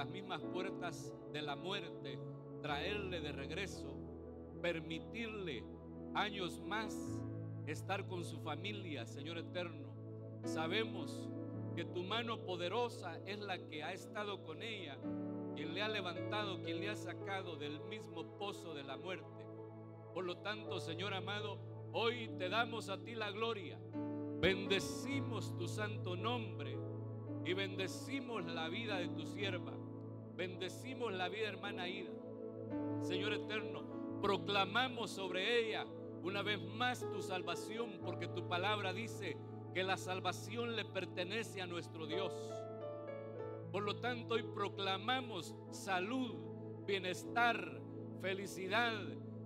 las mismas puertas de la muerte, traerle de regreso, permitirle años más estar con su familia, Señor eterno. Sabemos que tu mano poderosa es la que ha estado con ella, quien le ha levantado, quien le ha sacado del mismo pozo de la muerte. Por lo tanto, Señor amado, hoy te damos a ti la gloria, bendecimos tu santo nombre y bendecimos la vida de tu sierva, bendecimos la vida de hermana Aida. Señor eterno, proclamamos sobre ella una vez más tu salvación, porque tu palabra dice que la salvación le pertenece a nuestro Dios. Por lo tanto, hoy proclamamos salud, bienestar, felicidad,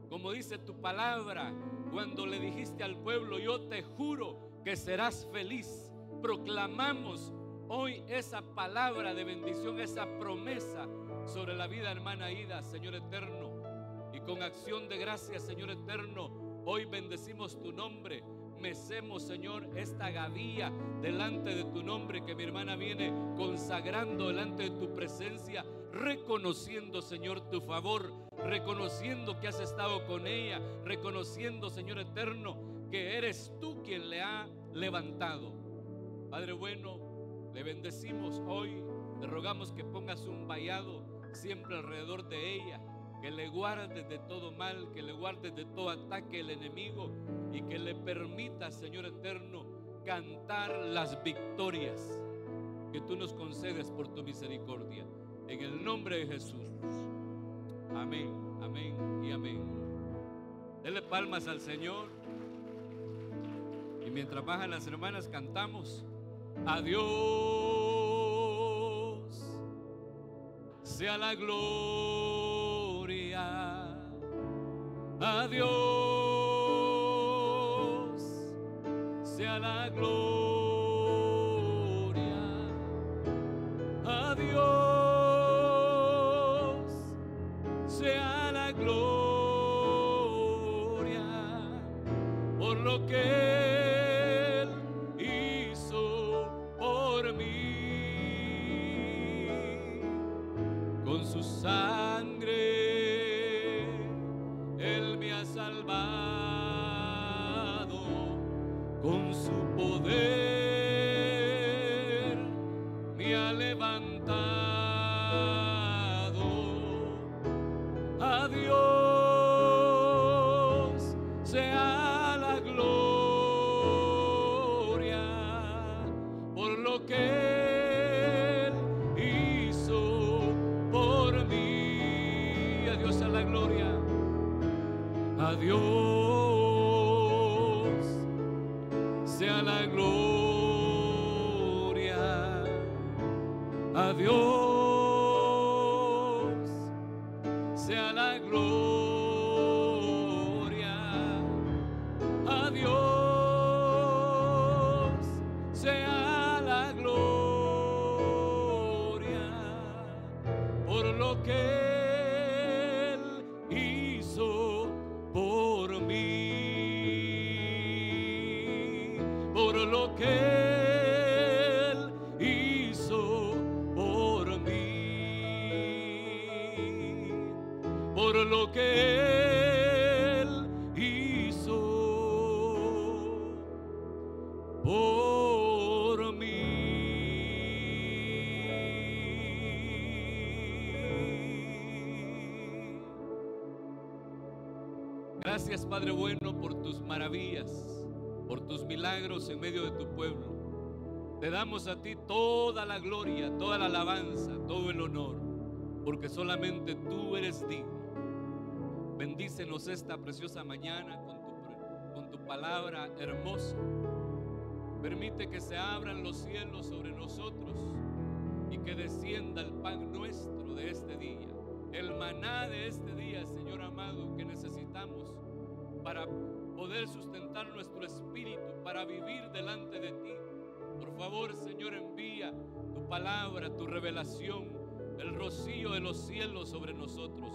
como dice tu palabra, cuando le dijiste al pueblo: yo te juro que serás feliz. Proclamamos hoy esa palabra de bendición, esa promesa sobre la vida, hermana Aida, Señor eterno. Y con acción de gracias, Señor eterno, hoy bendecimos tu nombre. Mecemos, Señor, esta gavilla delante de tu nombre que mi hermana viene consagrando delante de tu presencia, reconociendo, Señor, tu favor, reconociendo que has estado con ella, reconociendo, Señor eterno, que eres tú quien le ha levantado. Padre bueno, le bendecimos hoy, le rogamos que pongas un vallado siempre alrededor de ella, que le guardes de todo mal, que le guardes de todo ataque del enemigo y que le permitas, Señor eterno, cantar las victorias que tú nos concedes por tu misericordia. En el nombre de Jesús. Amén, amén y amén. Dele palmas al Señor. Y mientras bajan las hermanas, cantamos: a Dios sea la gloria, a Dios sea la gloria, a Dios sea la gloria por lo que Él hizo por mí. Con su sangre Él me ha salvado, con su poder me ha levantado. A Dios sea la gloria por lo que Él hizo por mí. A Dios sea la gloria. A Dios sea la gloria, a Dios sea la gloria, a Dios sea la gloria por lo que Él hizo por mí, por lo que Él hizo por mí, por lo que Él hizo por mí. Gracias, Padre bueno, por tus maravillas, por tus milagros en medio de tu pueblo. Te damos a ti toda la gloria, toda la alabanza, todo el honor, porque solamente tú eres digno. Bendícenos esta preciosa mañana con tu palabra hermosa. Permite que se abran los cielos sobre nosotros y que descienda el pan nuestro de este día, el maná de este día, Señor amado, que necesitamos para poder sustentar nuestro espíritu, para vivir delante de ti. Por favor, Señor, envía tu palabra, tu revelación, el rocío de los cielos sobre nosotros.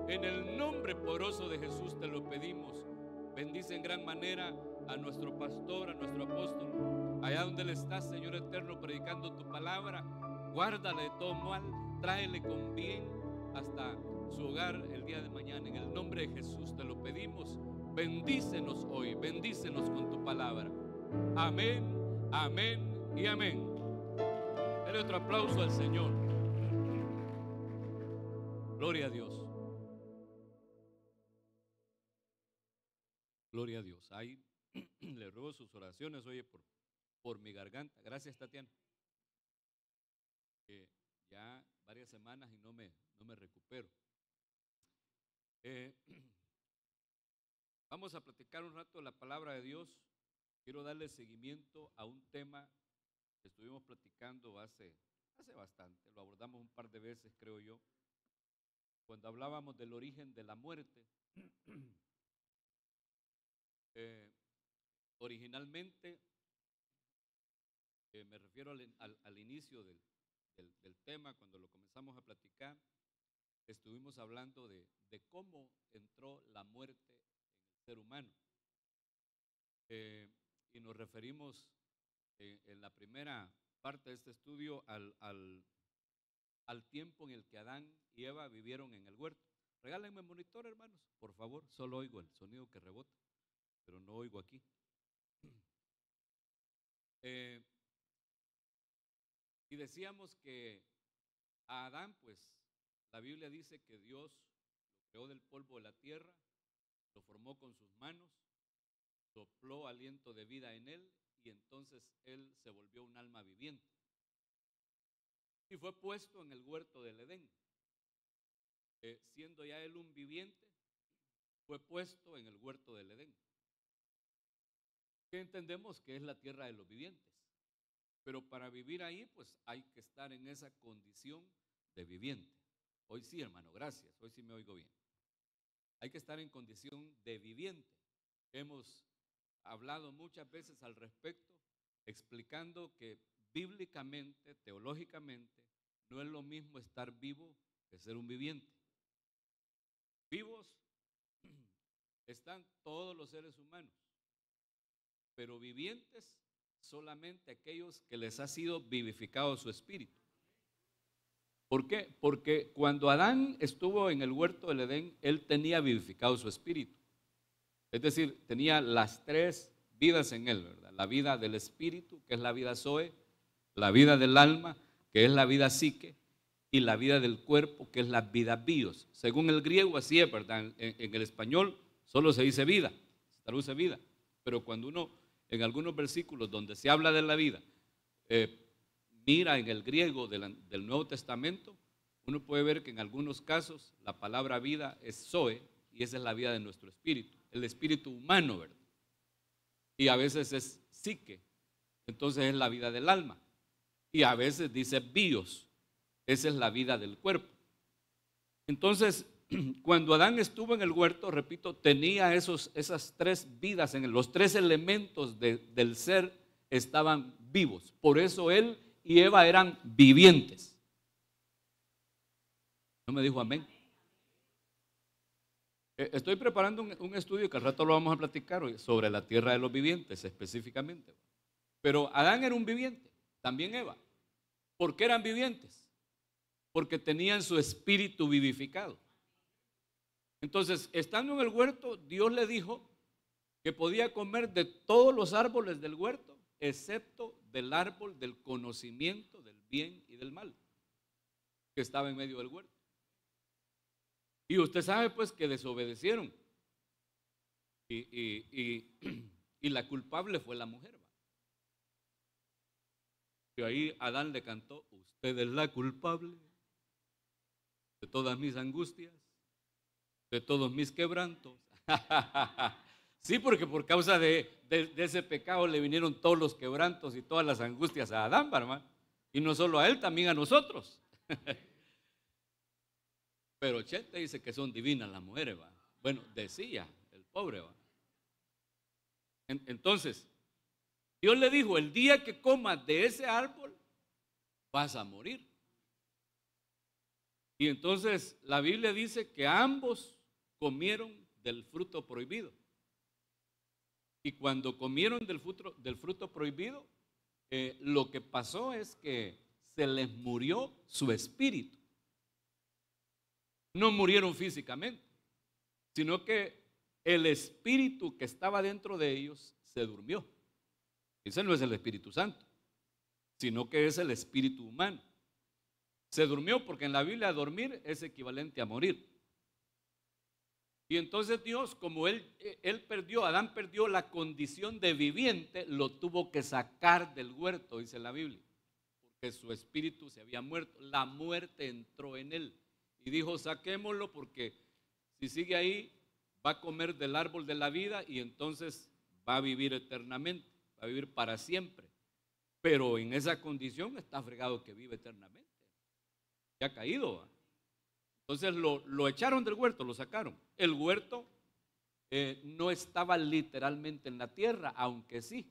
En el nombre poderoso de Jesús te lo pedimos. Bendice en gran manera a nuestro pastor, a nuestro apóstol, allá donde él está, Señor eterno, predicando tu palabra. Guárdale de todo mal, tráele con bien hasta su hogar el día de mañana. En el nombre de Jesús te lo pedimos. Bendícenos hoy, bendícenos con tu palabra. Amén, amén y amén. Dale otro aplauso al Señor. Gloria a Dios. Gloria a Dios. Ahí le ruego sus oraciones, oye, por mi garganta. Gracias, Tatiana. Ya varias semanas y no me recupero. Vamos a platicar un rato de la palabra de Dios. Quiero darle seguimiento a un tema que estuvimos platicando hace bastante. Lo abordamos un par de veces, creo yo, cuando hablábamos del origen de la muerte. Originalmente, me refiero al inicio del tema, cuando lo comenzamos a platicar, estuvimos hablando de cómo entró la muerte en el ser humano. Y nos referimos en la primera parte de este estudio al tiempo en el que Adán y Eva vivieron en el huerto. Regálenme monitor, hermanos, por favor. Solo oigo el sonido que rebota, pero no oigo aquí. Y decíamos que a Adán, pues, la Biblia dice que Dios lo creó del polvo de la tierra, lo formó con sus manos, sopló aliento de vida en él y entonces él se volvió un alma viviente. Y fue puesto en el huerto del Edén. Siendo ya él un viviente, fue puesto en el huerto del Edén, que entendemos que es la tierra de los vivientes. Pero para vivir ahí, pues hay que estar en esa condición de viviente. Hoy sí, hermano, gracias. Hoy sí me oigo bien. Hay que estar en condición de viviente. Hemos hablado muchas veces al respecto, explicando que bíblicamente, teológicamente, no es lo mismo estar vivo que ser un viviente. Vivos están todos los seres humanos, pero vivientes solamente aquellos que les ha sido vivificado su espíritu. ¿Por qué? Porque cuando Adán estuvo en el huerto del Edén, él tenía vivificado su espíritu. Es decir, tenía las tres vidas en él, ¿verdad? La vida del espíritu, que es la vida Zoe, la vida del alma, que es la vida psique, y la vida del cuerpo, que es la vida bios. Según el griego, así es, ¿verdad? En el español solo se dice vida, se traduce vida. Pero cuando uno, en algunos versículos donde se habla de la vida, mira en el griego del Nuevo Testamento, uno puede ver que en algunos casos la palabra vida es Zoe, y esa es la vida de nuestro espíritu, el espíritu humano, ¿verdad? Y a veces es psique, entonces es la vida del alma. Y a veces dice bios, esa es la vida del cuerpo. Entonces, cuando Adán estuvo en el huerto, repito, tenía esas tres vidas en él. Los tres elementos del ser estaban vivos. Por eso él y Eva eran vivientes. ¿No me dijo amén? Estoy preparando un estudio que al rato lo vamos a platicar hoy sobre la tierra de los vivientes específicamente. Pero Adán era un viviente, también Eva. ¿Por qué eran vivientes? Porque tenían su espíritu vivificado. Entonces, estando en el huerto, Dios le dijo que podía comer de todos los árboles del huerto, excepto del árbol del conocimiento del bien y del mal, que estaba en medio del huerto. Y usted sabe pues que desobedecieron. Y la culpable fue la mujer. Y ahí Adán le cantó: usted es la culpable de todas mis angustias, de todos mis quebrantos. Sí, porque por causa de ese pecado le vinieron todos los quebrantos y todas las angustias a Adán, hermano. Y no solo a él, también a nosotros. Pero Chete dice que son divinas las mujeres, ¿va? Bueno, decía el pobre, ¿va? Entonces, Dios le dijo: el día que comas de ese árbol, vas a morir. Y entonces la Biblia dice que ambos comieron del fruto prohibido. Y cuando comieron del fruto prohibido, lo que pasó es que se les murió su espíritu. no murieron físicamente, sino que el espíritu que estaba dentro de ellos se durmió. Ese no es el Espíritu Santo, sino que es el espíritu humano. Se durmió porque en la Biblia dormir es equivalente a morir. Y entonces Dios, como Adán perdió la condición de viviente, lo tuvo que sacar del huerto, dice la Biblia, porque su espíritu se había muerto. La muerte entró en él y dijo, saquémoslo porque si sigue ahí va a comer del árbol de la vida y entonces va a vivir eternamente, va a vivir para siempre. Pero en esa condición está fregado que vive eternamente. Ya ha caído, ¿va? Entonces lo echaron del huerto, lo sacaron. El huerto no estaba literalmente en la tierra, aunque sí,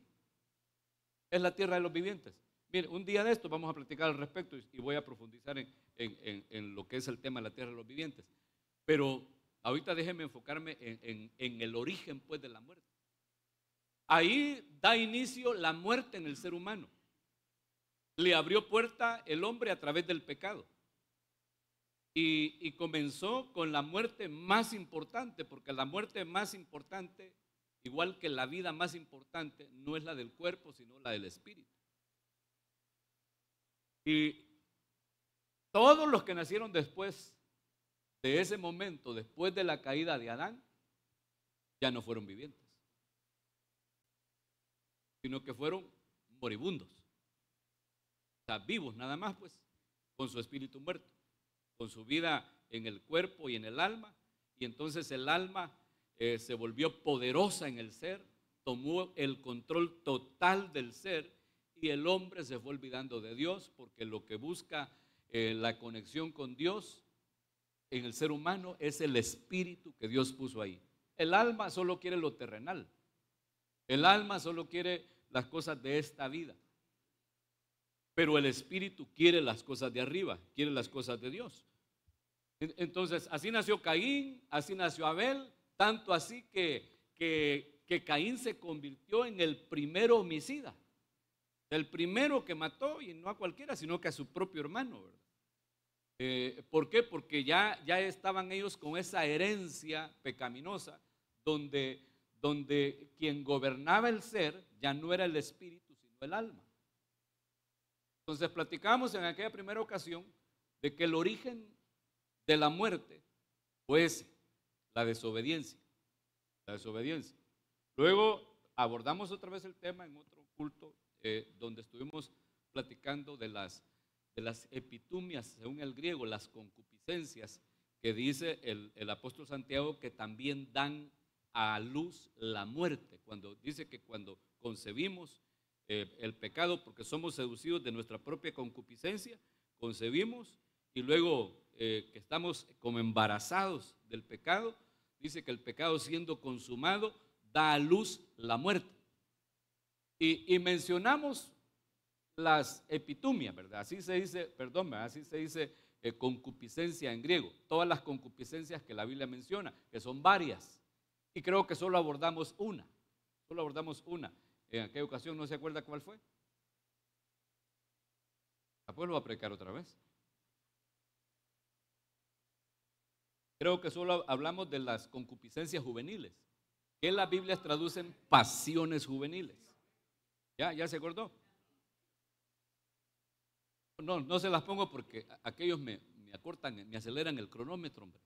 es la tierra de los vivientes. Mire, un día de esto vamos a platicar al respecto y voy a profundizar en lo que es el tema de la tierra de los vivientes. Pero ahorita déjenme enfocarme en el origen pues de la muerte. Ahí da inicio la muerte en el ser humano. Le abrió puerta el hombre a través del pecado. Y comenzó con la muerte más importante, porque la muerte más importante, igual que la vida más importante, no es la del cuerpo, sino la del espíritu. Y todos los que nacieron después de ese momento, después de la caída de Adán, ya no fueron vivientes, sino que fueron moribundos. O sea, vivos nada más, pues, con su espíritu muerto, con su vida en el cuerpo y en el alma. Y entonces el alma se volvió poderosa en el ser, tomó el control total del ser y el hombre se fue olvidando de Dios, porque lo que busca la conexión con Dios en el ser humano es el espíritu que Dios puso ahí. El alma solo quiere lo terrenal. El alma solo quiere las cosas de esta vida. Pero el espíritu quiere las cosas de arriba, quiere las cosas de Dios. Entonces, así nació Caín, así nació Abel, tanto así que Caín se convirtió en el primer homicida, el primero que mató, y no a cualquiera, sino que a su propio hermano, ¿verdad? ¿Por qué? Porque ya estaban ellos con esa herencia pecaminosa, donde quien gobernaba el ser ya no era el espíritu, sino el alma. Entonces platicamos en aquella primera ocasión de que el origen de la muerte pues la desobediencia. La desobediencia. Luego abordamos otra vez el tema en otro culto donde estuvimos platicando de las epitumias, según el griego, las concupiscencias, que dice el apóstol Santiago que también dan a luz la muerte. Cuando dice que cuando concebimos el pecado, porque somos seducidos de nuestra propia concupiscencia, concebimos y luego que estamos como embarazados del pecado, dice que el pecado siendo consumado da a luz la muerte. Y mencionamos las epitumias, ¿verdad? Así se dice, perdón, así se dice concupiscencia en griego. Todas las concupiscencias que la Biblia menciona, que son varias. Y creo que solo abordamos una. Solo abordamos una. En aquella ocasión, ¿no se acuerda cuál fue? Después lo voy a predicar otra vez. Creo que solo hablamos de las concupiscencias juveniles, que las Biblias traducen pasiones juveniles. ¿Ya se acordó? No se las pongo porque aquellos me acortan, me aceleran el cronómetro, hombre.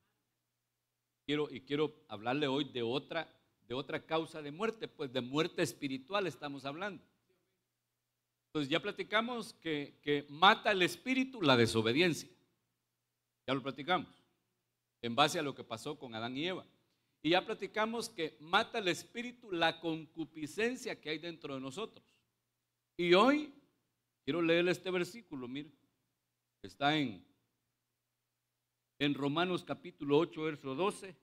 Quiero hablarle hoy de otra causa de muerte, pues de muerte espiritual estamos hablando. Entonces ya platicamos que mata el espíritu la desobediencia. Ya lo platicamos, en base a lo que pasó con Adán y Eva. Y ya platicamos que mata el espíritu la concupiscencia que hay dentro de nosotros. Y hoy quiero leerle este versículo, mire, está en Romanos capítulo 8, verso 12.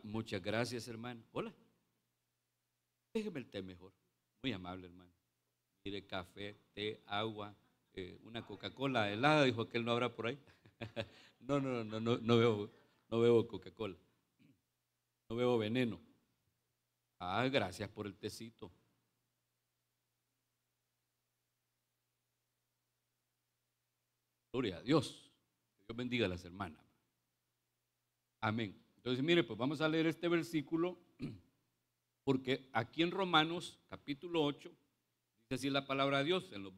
Muchas gracias, hermano. Hola. Déjeme el té mejor. Muy amable, hermano. Mire, café, té, agua, una Coca-Cola helada, dijo aquel, no habrá por ahí. No bebo Coca-Cola. No bebo veneno. Gracias por el tecito. Gloria a Dios. Que Dios bendiga a las hermanas. Amén. Entonces, mire, pues vamos a leer este versículo, porque aquí en Romanos, capítulo 8, dice así la palabra de Dios, en los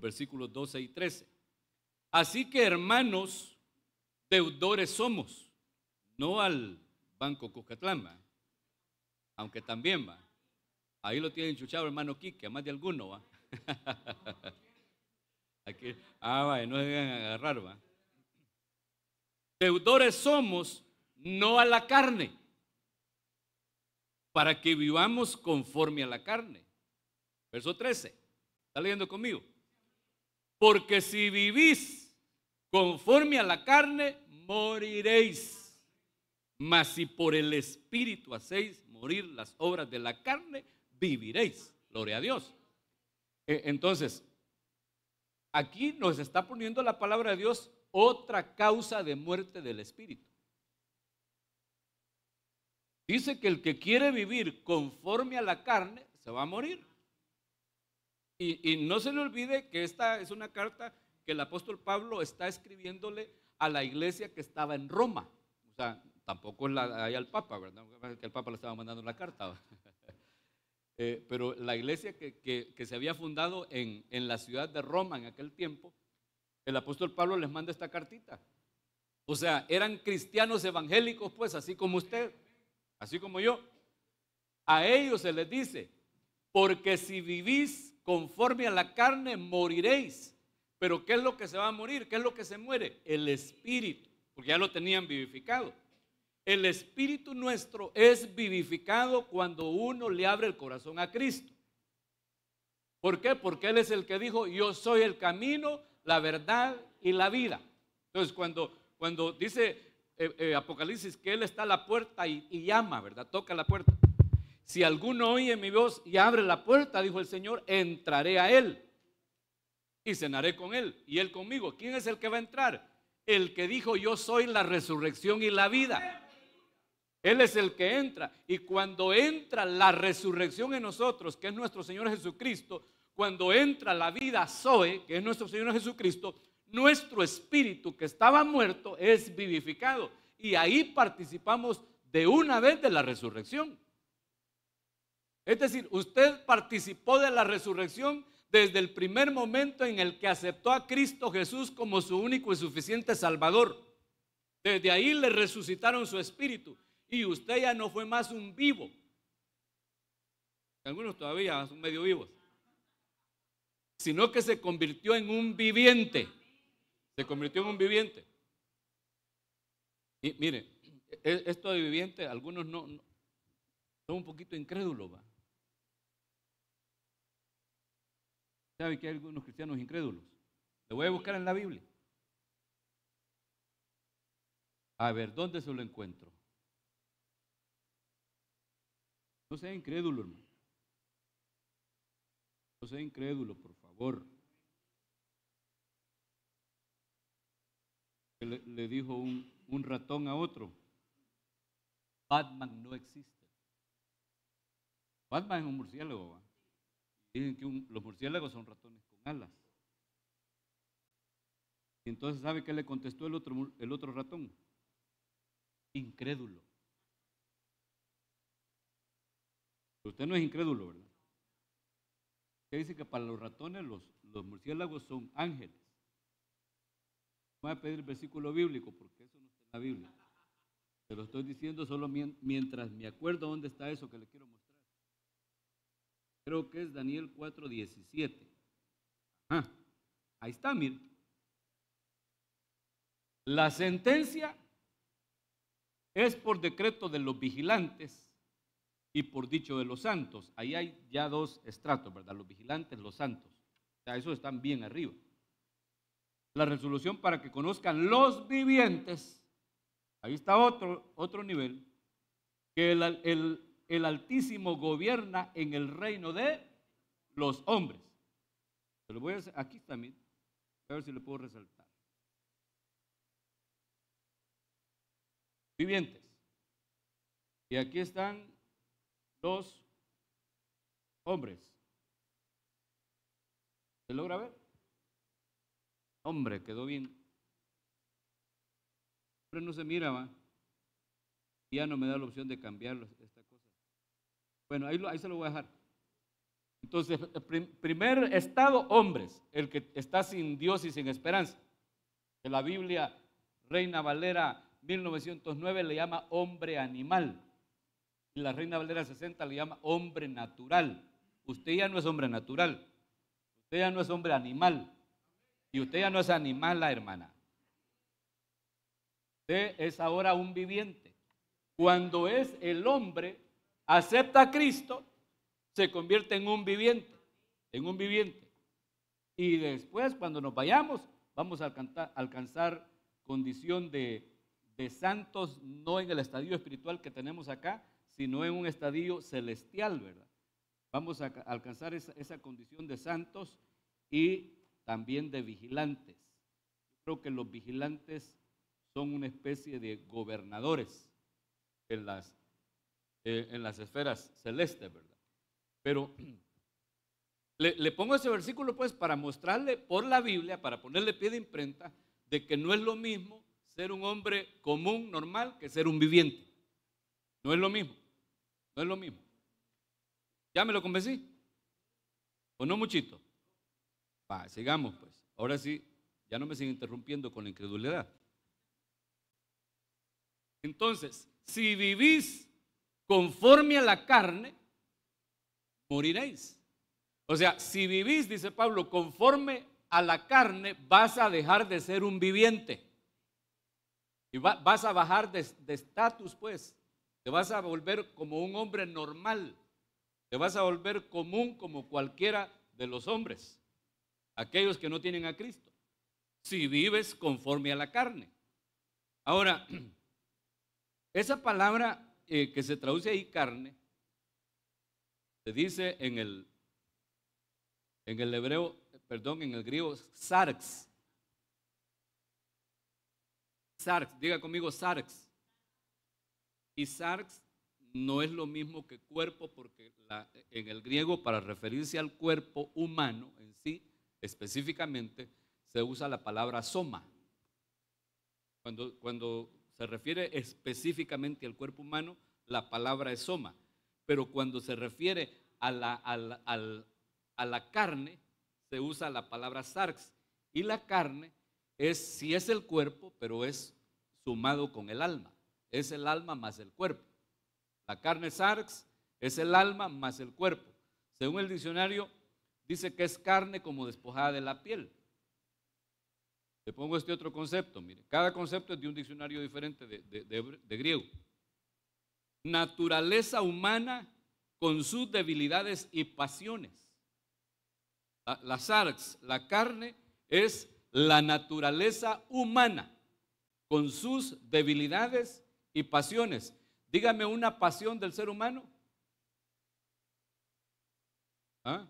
versículos 12 y 13. Así que, hermanos, deudores somos, no al Banco Cuscatlán, ¿va? Aunque también va. Ahí lo tienen chuchado, hermano Quique, a más de alguno, va. Aquí, va, no se deben agarrar, va. Deudores somos, no a la carne, para que vivamos conforme a la carne. Verso 13. ¿Está leyendo conmigo? Porque si vivís conforme a la carne, moriréis. Mas si por el Espíritu hacéis morir las obras de la carne, viviréis. Gloria a Dios. Entonces, aquí nos está poniendo la palabra de Dios otra causa de muerte del Espíritu. Dice que el que quiere vivir conforme a la carne se va a morir. Y no se le olvide que esta es una carta que el apóstol Pablo está escribiéndole a la iglesia que estaba en Roma. O sea, tampoco ahí al Papa, ¿verdad? Que el Papa le estaba mandando la carta. Pero la iglesia que se había fundado en la ciudad de Roma en aquel tiempo, el apóstol Pablo les manda esta cartita. O sea, eran cristianos evangélicos, pues, así como usted, así como yo. A ellos se les dice, porque si vivís conforme a la carne, moriréis. Pero ¿qué es lo que se va a morir? ¿Qué es lo que se muere? El espíritu, porque ya lo tenían vivificado. El espíritu nuestro es vivificado cuando uno le abre el corazón a Cristo. ¿Por qué? Porque Él es el que dijo, yo soy el camino, la verdad y la vida. Entonces, cuando dice Apocalipsis que Él está a la puerta y llama, ¿verdad? Toca la puerta. Si alguno oye mi voz y abre la puerta, dijo el Señor, entraré a Él y cenaré con Él y Él conmigo. ¿Quién es el que va a entrar? El que dijo, yo soy la resurrección y la vida. Él es el que entra. Y cuando entra la resurrección en nosotros, que es nuestro Señor Jesucristo, cuando entra la vida Zoe, que es nuestro Señor Jesucristo, nuestro espíritu que estaba muerto es vivificado. Y ahí participamos de una vez de la resurrección. Es decir, usted participó de la resurrección desde el primer momento en el que aceptó a Cristo Jesús como su único y suficiente Salvador. Desde ahí le resucitaron su espíritu. Y usted ya no fue más un vivo. Algunos todavía son medio vivos. Sino que se convirtió en un viviente. Se convirtió en un viviente. Y mire, esto de viviente, algunos no son un poquito incrédulos, ¿va? ¿Sabe que hay algunos cristianos incrédulos? Le voy a buscar en la Biblia. A ver, ¿dónde se lo encuentro? No sea incrédulo, hermano. No sea incrédulo, por favor. Le dijo un ratón a otro, Batman no existe. Batman es un murciélago, ¿va? Dicen que los murciélagos son ratones con alas. Y entonces, ¿sabe qué le contestó el otro ratón? Incrédulo. Usted no es incrédulo, ¿verdad? Usted dice que para los ratones los murciélagos son ángeles. Voy a pedir el versículo bíblico porque eso no está en la Biblia. Se lo estoy diciendo solo mientras me acuerdo dónde está eso que le quiero mostrar. Creo que es Daniel 4:17. Ahí está, mire. La sentencia es por decreto de los vigilantes y por dicho de los santos. Ahí hay ya dos estratos, ¿verdad? Los vigilantes, los santos. O sea, esos están bien arriba. La resolución para que conozcan los vivientes, ahí está otro nivel, que el Altísimo gobierna en el reino de los hombres. Se lo voy a hacer, aquí también, a ver si le puedo resaltar. Vivientes. Y aquí están los hombres. ¿Se logra ver? Hombre, quedó bien. Pero no se mira, ¿va? Y ya no me da la opción de cambiar esta cosa. Bueno, ahí se lo voy a dejar. Entonces, el primer estado, hombres, el que está sin Dios y sin esperanza. Que la Biblia Reina Valera 1909 le llama hombre animal. Y la Reina Valera 60 le llama hombre natural. Usted ya no es hombre natural. Usted ya no es hombre animal. Y usted ya no es animal, la hermana. Usted es ahora un viviente. Cuando es el hombre, acepta a Cristo, se convierte en un viviente. En un viviente. Y después, cuando nos vayamos, vamos a alcanzar condición de santos, no en el estadio espiritual que tenemos acá, sino en un estadio celestial, ¿verdad? Vamos a alcanzar esa condición de santos y también de vigilantes. Creo que los vigilantes son una especie de gobernadores en las esferas celestes, ¿verdad? Pero le pongo ese versículo pues para mostrarle por la Biblia, para ponerle pie de imprenta, de que no es lo mismo ser un hombre común, normal, que ser un viviente. No es lo mismo, no es lo mismo. ¿Ya me lo convencí? ¿O no muchito? Va, sigamos pues. Ahora sí, ya no me siguen interrumpiendo con la incredulidad. Entonces, si vivís conforme a la carne, moriréis. O sea, si vivís, dice Pablo, conforme a la carne, vas a dejar de ser un viviente. Y vas a bajar de estatus, pues. Te vas a volver como un hombre normal. Te vas a volver común como cualquiera de los hombres. Aquellos que no tienen a Cristo. Si vives conforme a la carne. Ahora, esa palabra que se traduce ahí carne, se dice en el hebreo, perdón, en el griego, sarx. Sarx, diga conmigo sarx. Y sarx no es lo mismo que cuerpo, porque en el griego, para referirse al cuerpo humano en sí, específicamente, se usa la palabra soma. Cuando se refiere específicamente al cuerpo humano, la palabra es soma. Pero cuando se refiere a la carne, se usa la palabra sarx. Y la carne sí es el cuerpo, pero es sumado con el alma. Es el alma más el cuerpo. La carne sarx es el alma más el cuerpo. Según el diccionario, dice que es carne como despojada de la piel. Le pongo este otro concepto, mire. Cada concepto es de un diccionario diferente de griego. Naturaleza humana con sus debilidades y pasiones. La sarx, la carne, es la naturaleza humana con sus debilidades y pasiones. Dígame una pasión del ser humano. ¿Ah?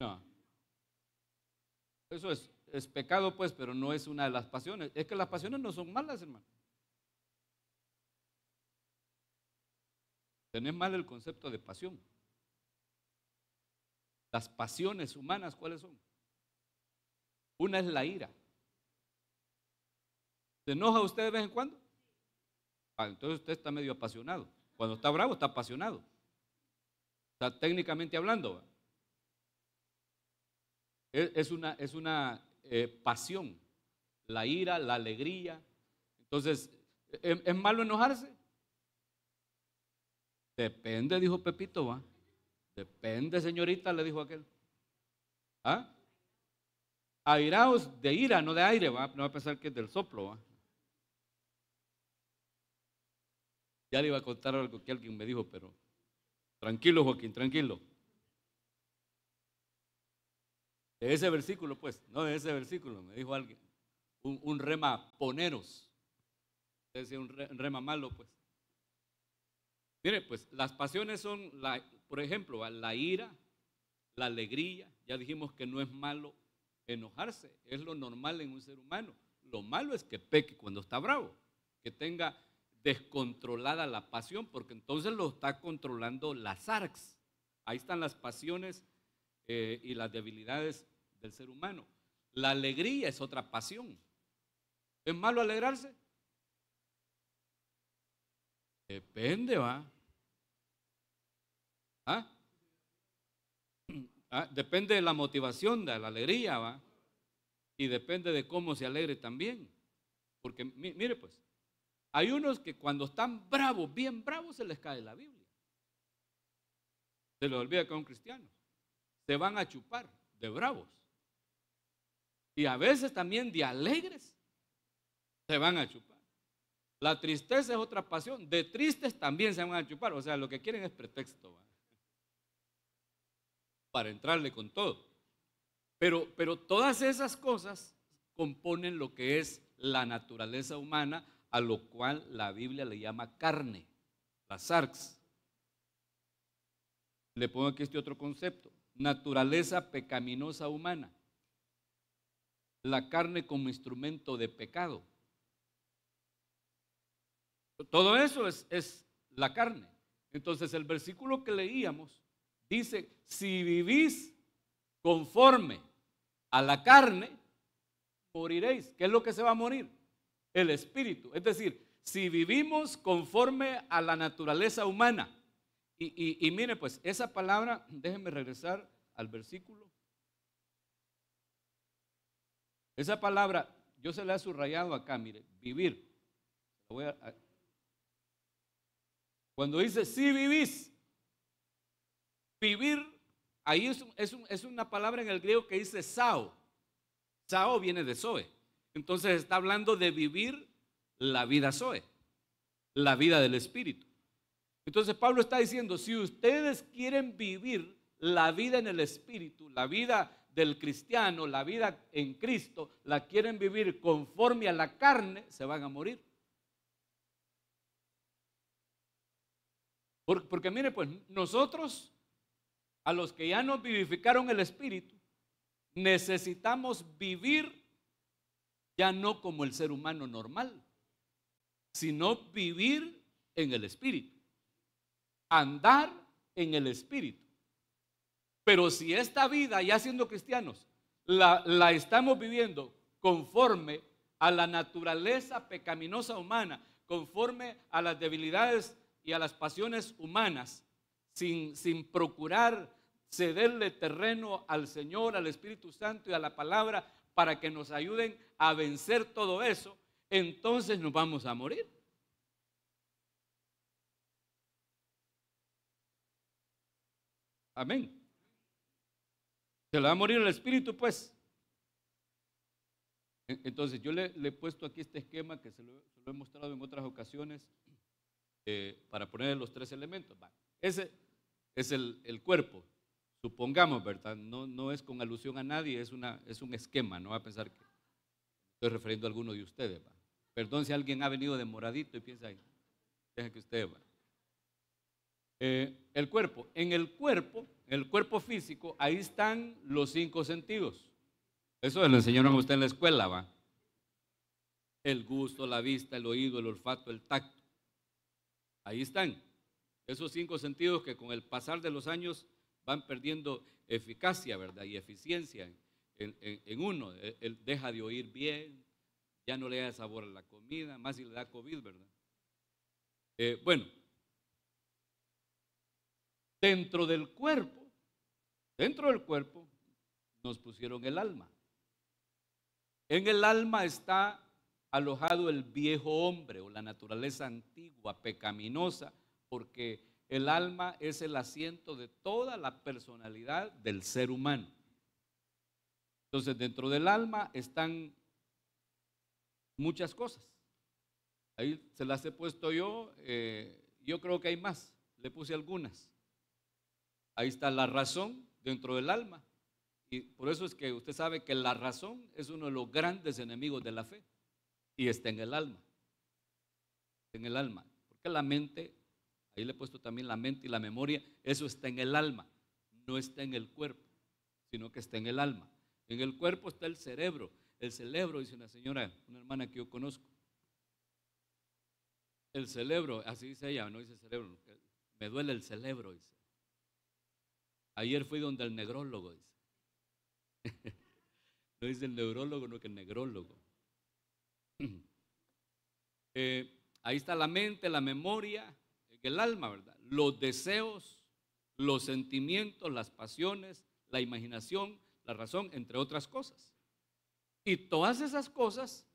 No. Eso es pecado, pues, pero no es una de las pasiones. Es que las pasiones no son malas, hermano. Tenés mal el concepto de pasión. Las pasiones humanas, ¿cuáles son? Una es la ira. ¿Se enoja usted de vez en cuando? Entonces usted está medio apasionado. Cuando está bravo, está apasionado. Está técnicamente hablando. Es una pasión. La ira, la alegría. Entonces, ¿es malo enojarse? Depende, dijo Pepito, ¿va? Depende, señorita, le dijo aquel. ¿Ah? Airaos de ira, no de aire, ¿va? No va a pensar que es del soplo, ¿va? Ya le iba a contar algo que alguien me dijo, pero tranquilo, Joaquín, tranquilo. De ese versículo, pues, no de ese versículo, me dijo alguien. Un rema poneros. Es decir, un rema malo, pues. Mire, pues, las pasiones son, por ejemplo, la ira, la alegría. Ya dijimos que no es malo enojarse, es lo normal en un ser humano. Lo malo es que peque cuando está bravo, que tenga descontrolada la pasión, porque entonces lo está controlando la sarx. Ahí están las pasiones y las debilidades del ser humano. La alegría es otra pasión. ¿Es malo alegrarse? Depende, va. ¿Ah? Depende de la motivación, de la alegría, va. Y depende de cómo se alegre también. Porque mire pues, hay unos que cuando están bravos, bien bravos, se les cae la Biblia. Se les olvida que son cristianos. Se van a chupar de bravos. Y a veces también de alegres se van a chupar. La tristeza es otra pasión. De tristes también se van a chupar. O sea, lo que quieren es pretexto, ¿va? Para entrarle con todo. Pero todas esas cosas componen lo que es la naturaleza humana, a lo cual la Biblia le llama carne, la sarx. Le pongo aquí este otro concepto: naturaleza pecaminosa humana. La carne como instrumento de pecado. Todo eso es la carne. Entonces el versículo que leíamos dice: si vivís conforme a la carne, moriréis. ¿Qué es lo que se va a morir? El espíritu. Es decir, si vivimos conforme a la naturaleza humana. Y mire pues, esa palabra, déjenme regresar al versículo. Esa palabra, yo se la he subrayado acá, mire, vivir. Cuando dice si vivís, vivir, ahí es una palabra en el griego que dice sao. Sao viene de Zoe. Entonces está hablando de vivir la vida Zoe, la vida del Espíritu. Entonces Pablo está diciendo: si ustedes quieren vivir la vida en el Espíritu, la vida del cristiano, la vida en Cristo, la quieren vivir conforme a la carne, se van a morir. Porque mire pues, nosotros, a los que ya nos vivificaron el Espíritu, necesitamos vivir ya no como el ser humano normal, sino vivir en el Espíritu, andar en el Espíritu. Pero si esta vida, ya siendo cristianos, la estamos viviendo conforme a la naturaleza pecaminosa humana, conforme a las debilidades y a las pasiones humanas, sin procurar cederle terreno al Señor, al Espíritu Santo y a la palabra para que nos ayuden a vencer todo eso, entonces nos vamos a morir. Amén. Se le va a morir el espíritu, pues. Entonces yo le he puesto aquí este esquema que se lo he mostrado en otras ocasiones, para poner los tres elementos. Ese es el cuerpo, supongamos, ¿verdad? No es con alusión a nadie, es un esquema. No va a pensar que estoy refiriendo a alguno de ustedes. ¿Va? Perdón si alguien ha venido de moradito y piensa ahí, deja que usted va. El cuerpo. En el cuerpo físico, ahí están los 5 sentidos. Eso le enseñaron a usted en la escuela, ¿va? El gusto, la vista, el oído, el olfato, el tacto. Ahí están. Esos 5 sentidos que con el pasar de los años van perdiendo eficacia, ¿verdad? Y eficiencia en uno. Él deja de oír bien, ya no le da sabor a la comida, más si le da COVID, ¿verdad? Bueno. Dentro del cuerpo nos pusieron el alma. En el alma está alojado el viejo hombre o la naturaleza antigua, pecaminosa, porque el alma es el asiento de toda la personalidad del ser humano. Entonces, dentro del alma están muchas cosas. Ahí se las he puesto yo. Yo creo que hay más. Le puse algunas. Ahí está la razón dentro del alma. Y por eso es que usted sabe que la razón es uno de los grandes enemigos de la fe. Y está en el alma. En el alma. Porque la mente, ahí le he puesto también la mente y la memoria, eso está en el alma. No está en el cuerpo, sino que está en el alma. En el cuerpo está el cerebro. El cerebro, dice una señora, una hermana que yo conozco. El cerebro, así dice ella, no dice cerebro. Me duele el cerebro, dice. Ayer fui donde el negrólogo, dice. No dice el neurólogo, no, que el negrólogo. ahí está la mente, la memoria, el alma, ¿verdad? Los deseos, los sentimientos, las pasiones, la imaginación, la razón, entre otras cosas. Y todas esas cosas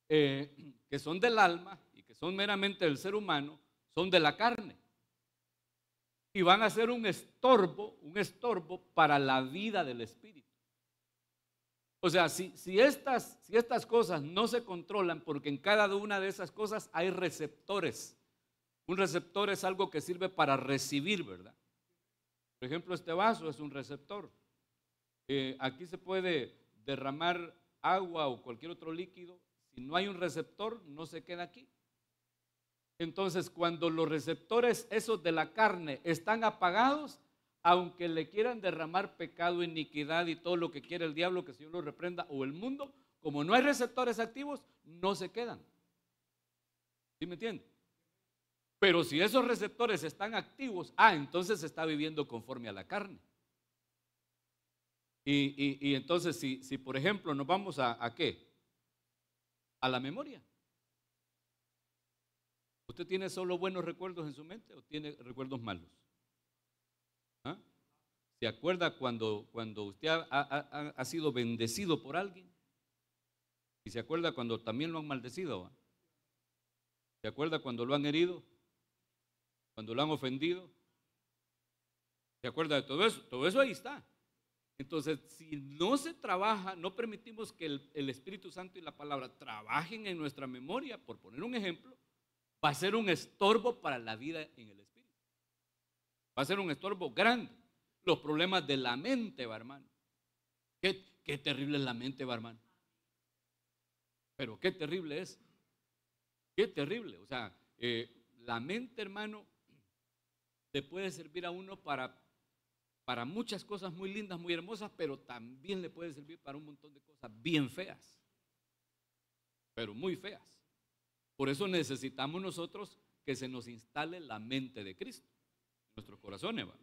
que son del alma y que son meramente del ser humano, son de la carne. Y van a ser un estorbo para la vida del espíritu. O sea, si estas cosas no se controlan, porque en cada una de esas cosas hay receptores. Un receptor es algo que sirve para recibir, ¿verdad? Por ejemplo, este vaso es un receptor. Aquí se puede derramar agua o cualquier otro líquido. Si no hay un receptor, no se queda aquí. Entonces, cuando los receptores esos de la carne están apagados, aunque le quieran derramar pecado, iniquidad y todo lo que quiere el diablo, que el Señor lo reprenda, o el mundo, como no hay receptores activos, no se quedan. ¿Sí me entiende? Pero si esos receptores están activos, entonces se está viviendo conforme a la carne. Y entonces, si por ejemplo nos vamos ¿a qué? A la memoria. ¿Usted tiene solo buenos recuerdos en su mente o tiene recuerdos malos? ¿Ah? ¿Se acuerda cuando usted ha sido bendecido por alguien? ¿Y se acuerda cuando también lo han maldecido? ¿Va? ¿Se acuerda cuando lo han herido? ¿Cuando lo han ofendido? ¿Se acuerda de todo eso? Todo eso ahí está. Entonces, si no se trabaja, no permitimos que el Espíritu Santo y la palabra trabajen en nuestra memoria, por poner un ejemplo, va a ser un estorbo para la vida en el Espíritu. Va a ser un estorbo grande. Los problemas de la mente, va, hermano. Qué terrible es la mente, va, hermano. Pero qué terrible es. Qué terrible. O sea, la mente, hermano, le puede servir a uno para muchas cosas muy lindas, muy hermosas, pero también le puede servir para un montón de cosas bien feas. Pero muy feas. Por eso necesitamos nosotros que se nos instale la mente de Cristo en nuestros corazones, ¿va?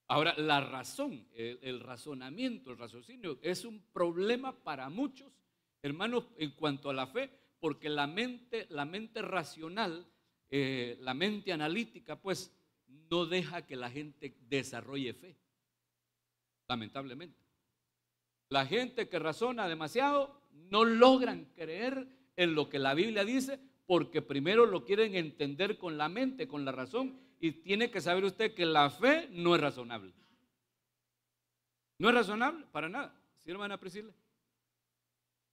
Ahora, la razón, el razonamiento, el raciocinio es un problema para muchos, hermanos, en cuanto a la fe, porque la mente racional, la mente analítica, pues no deja que la gente desarrolle fe, lamentablemente. La gente que razona demasiado no logran creer en lo que la Biblia dice, porque primero lo quieren entender con la mente, con la razón, y tiene que saber usted que la fe no es razonable. No es razonable para nada. ¿Sí, hermana Priscila?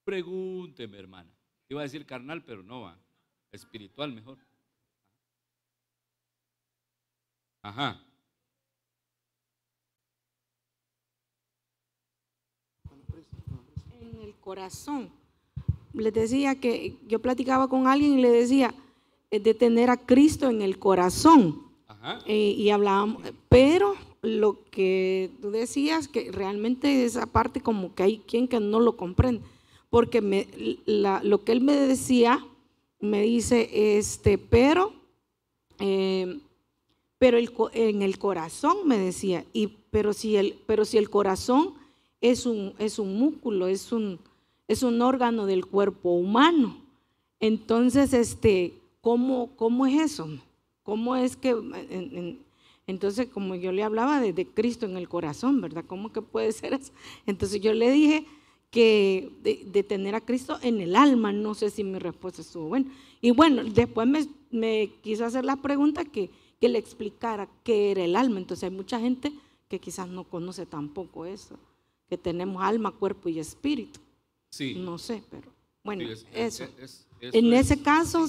Pregúnteme, hermana. Iba a decir carnal, pero no va. Espiritual mejor. Ajá. En el corazón. Les decía que yo platicaba con alguien y le decía de tener a Cristo en el corazón. Y hablábamos, pero lo que tú decías, que realmente esa parte como que hay quien que no lo comprende, porque lo que él me decía, me dice, pero en el corazón me decía, pero si el corazón es un músculo, es un órgano del cuerpo humano, entonces ¿cómo es eso? ¿Cómo es que entonces, como yo le hablaba de Cristo en el corazón, ¿verdad? ¿Cómo que puede ser eso? Entonces yo le dije que de tener a Cristo en el alma. No sé si mi respuesta estuvo buena. Y bueno, después me quiso hacer la pregunta que le explicara qué era el alma. Entonces hay mucha gente que quizás no conoce tampoco eso, que tenemos alma, cuerpo y espíritu. Sí. No sé, pero bueno, sí, eso en es. ese caso,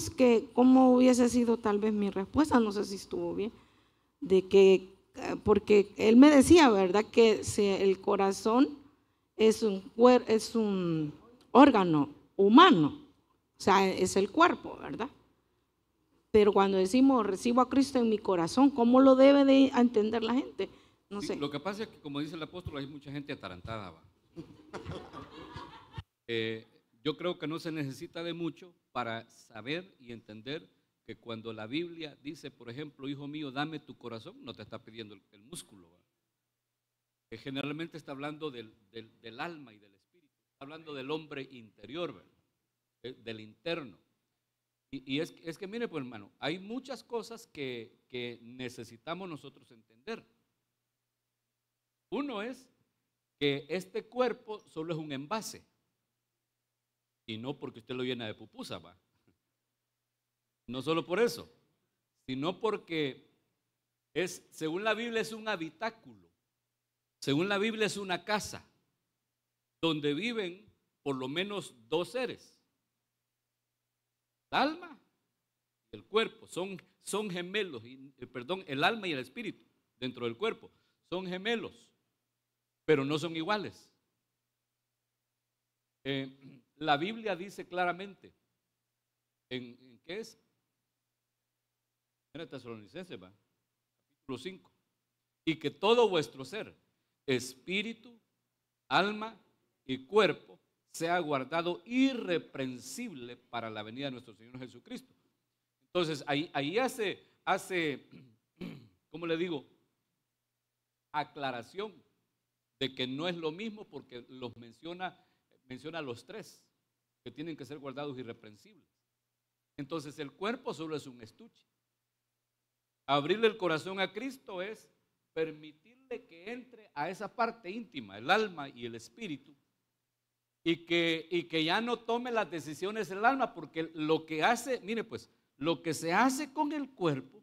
¿cómo hubiese sido tal vez mi respuesta? No sé si estuvo bien. Porque él me decía, ¿verdad? Que el corazón es un órgano humano, o sea, es el cuerpo, ¿verdad? Pero cuando decimos recibo a Cristo en mi corazón, ¿cómo lo debe de entender la gente? No sé. Lo que pasa es que, como dice el apóstol, hay mucha gente atarantada, ¿va? Yo creo que no se necesita de mucho para saber y entender que cuando la Biblia dice, por ejemplo, hijo mío, dame tu corazón, no te está pidiendo el músculo, ¿va? Que generalmente está hablando del alma y del espíritu, está hablando del hombre interior, ¿verdad? Del interno. Y es que mire, pues hermano, hay muchas cosas que necesitamos nosotros entender. Uno es que este cuerpo solo es un envase. Y no porque usted lo llena de pupusa, va. No solo por eso, sino porque según la Biblia es un habitáculo. Según la Biblia es una casa donde viven por lo menos dos seres. El alma y el cuerpo son gemelos, perdón, el alma y el espíritu dentro del cuerpo son gemelos, pero no son iguales. La Biblia dice claramente, ¿en qué es? En Tesalonicenses, va, capítulo 5, y que todo vuestro ser, espíritu, alma y cuerpo, sea guardado irreprensible para la venida de nuestro Señor Jesucristo. Entonces, ahí hace, ¿cómo le digo? Aclaración de que no es lo mismo porque los menciona los tres, que tienen que ser guardados irreprensibles. Entonces, el cuerpo solo es un estuche. Abrirle el corazón a Cristo es permitirle que entre a esa parte íntima, el alma y el espíritu, y que ya no tome las decisiones el alma, porque lo que hace, mire pues, lo que se hace con el cuerpo,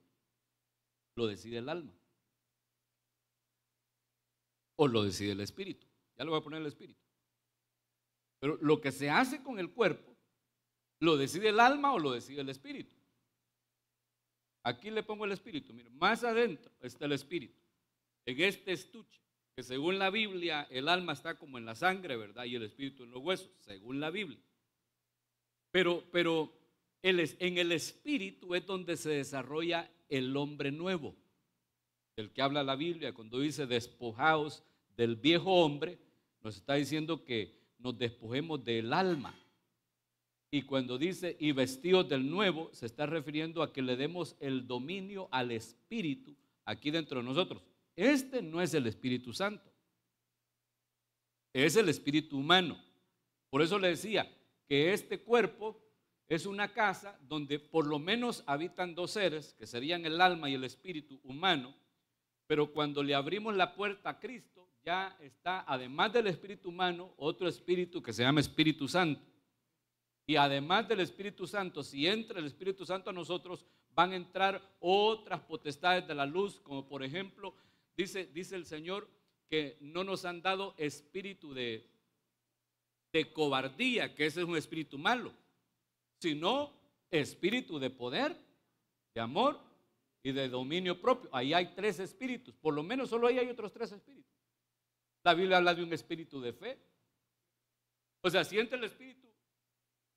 lo decide el alma. O lo decide el espíritu. Ya lo voy a poner el espíritu. Pero lo que se hace con el cuerpo, lo decide el alma o lo decide el espíritu. Aquí le pongo el espíritu, mire, más adentro está el espíritu. En este estuche, que según la Biblia el alma está como en la sangre, ¿verdad? Y el espíritu en los huesos, según la Biblia. Pero en el espíritu es donde se desarrolla el hombre nuevo, del que habla la Biblia. Cuando dice despojaos del viejo hombre, nos está diciendo que nos despojemos del alma. Y cuando dice y vestidos del nuevo, se está refiriendo a que le demos el dominio al espíritu aquí dentro de nosotros. Este no es el Espíritu Santo, es el espíritu humano. Por eso le decía que este cuerpo es una casa donde por lo menos habitan dos seres, que serían el alma y el espíritu humano, pero cuando le abrimos la puerta a Cristo, ya está, además del espíritu humano, otro espíritu que se llama Espíritu Santo. Y además del Espíritu Santo, si entra el Espíritu Santo a nosotros, van a entrar otras potestades de la luz, como por ejemplo, dice el Señor que no nos han dado espíritu de cobardía, que ese es un espíritu malo, sino espíritu de poder, de amor y de dominio propio. Ahí hay tres espíritus, por lo menos solo ahí hay otros tres espíritus. La Biblia habla de un espíritu de fe. O sea, si entra el Espíritu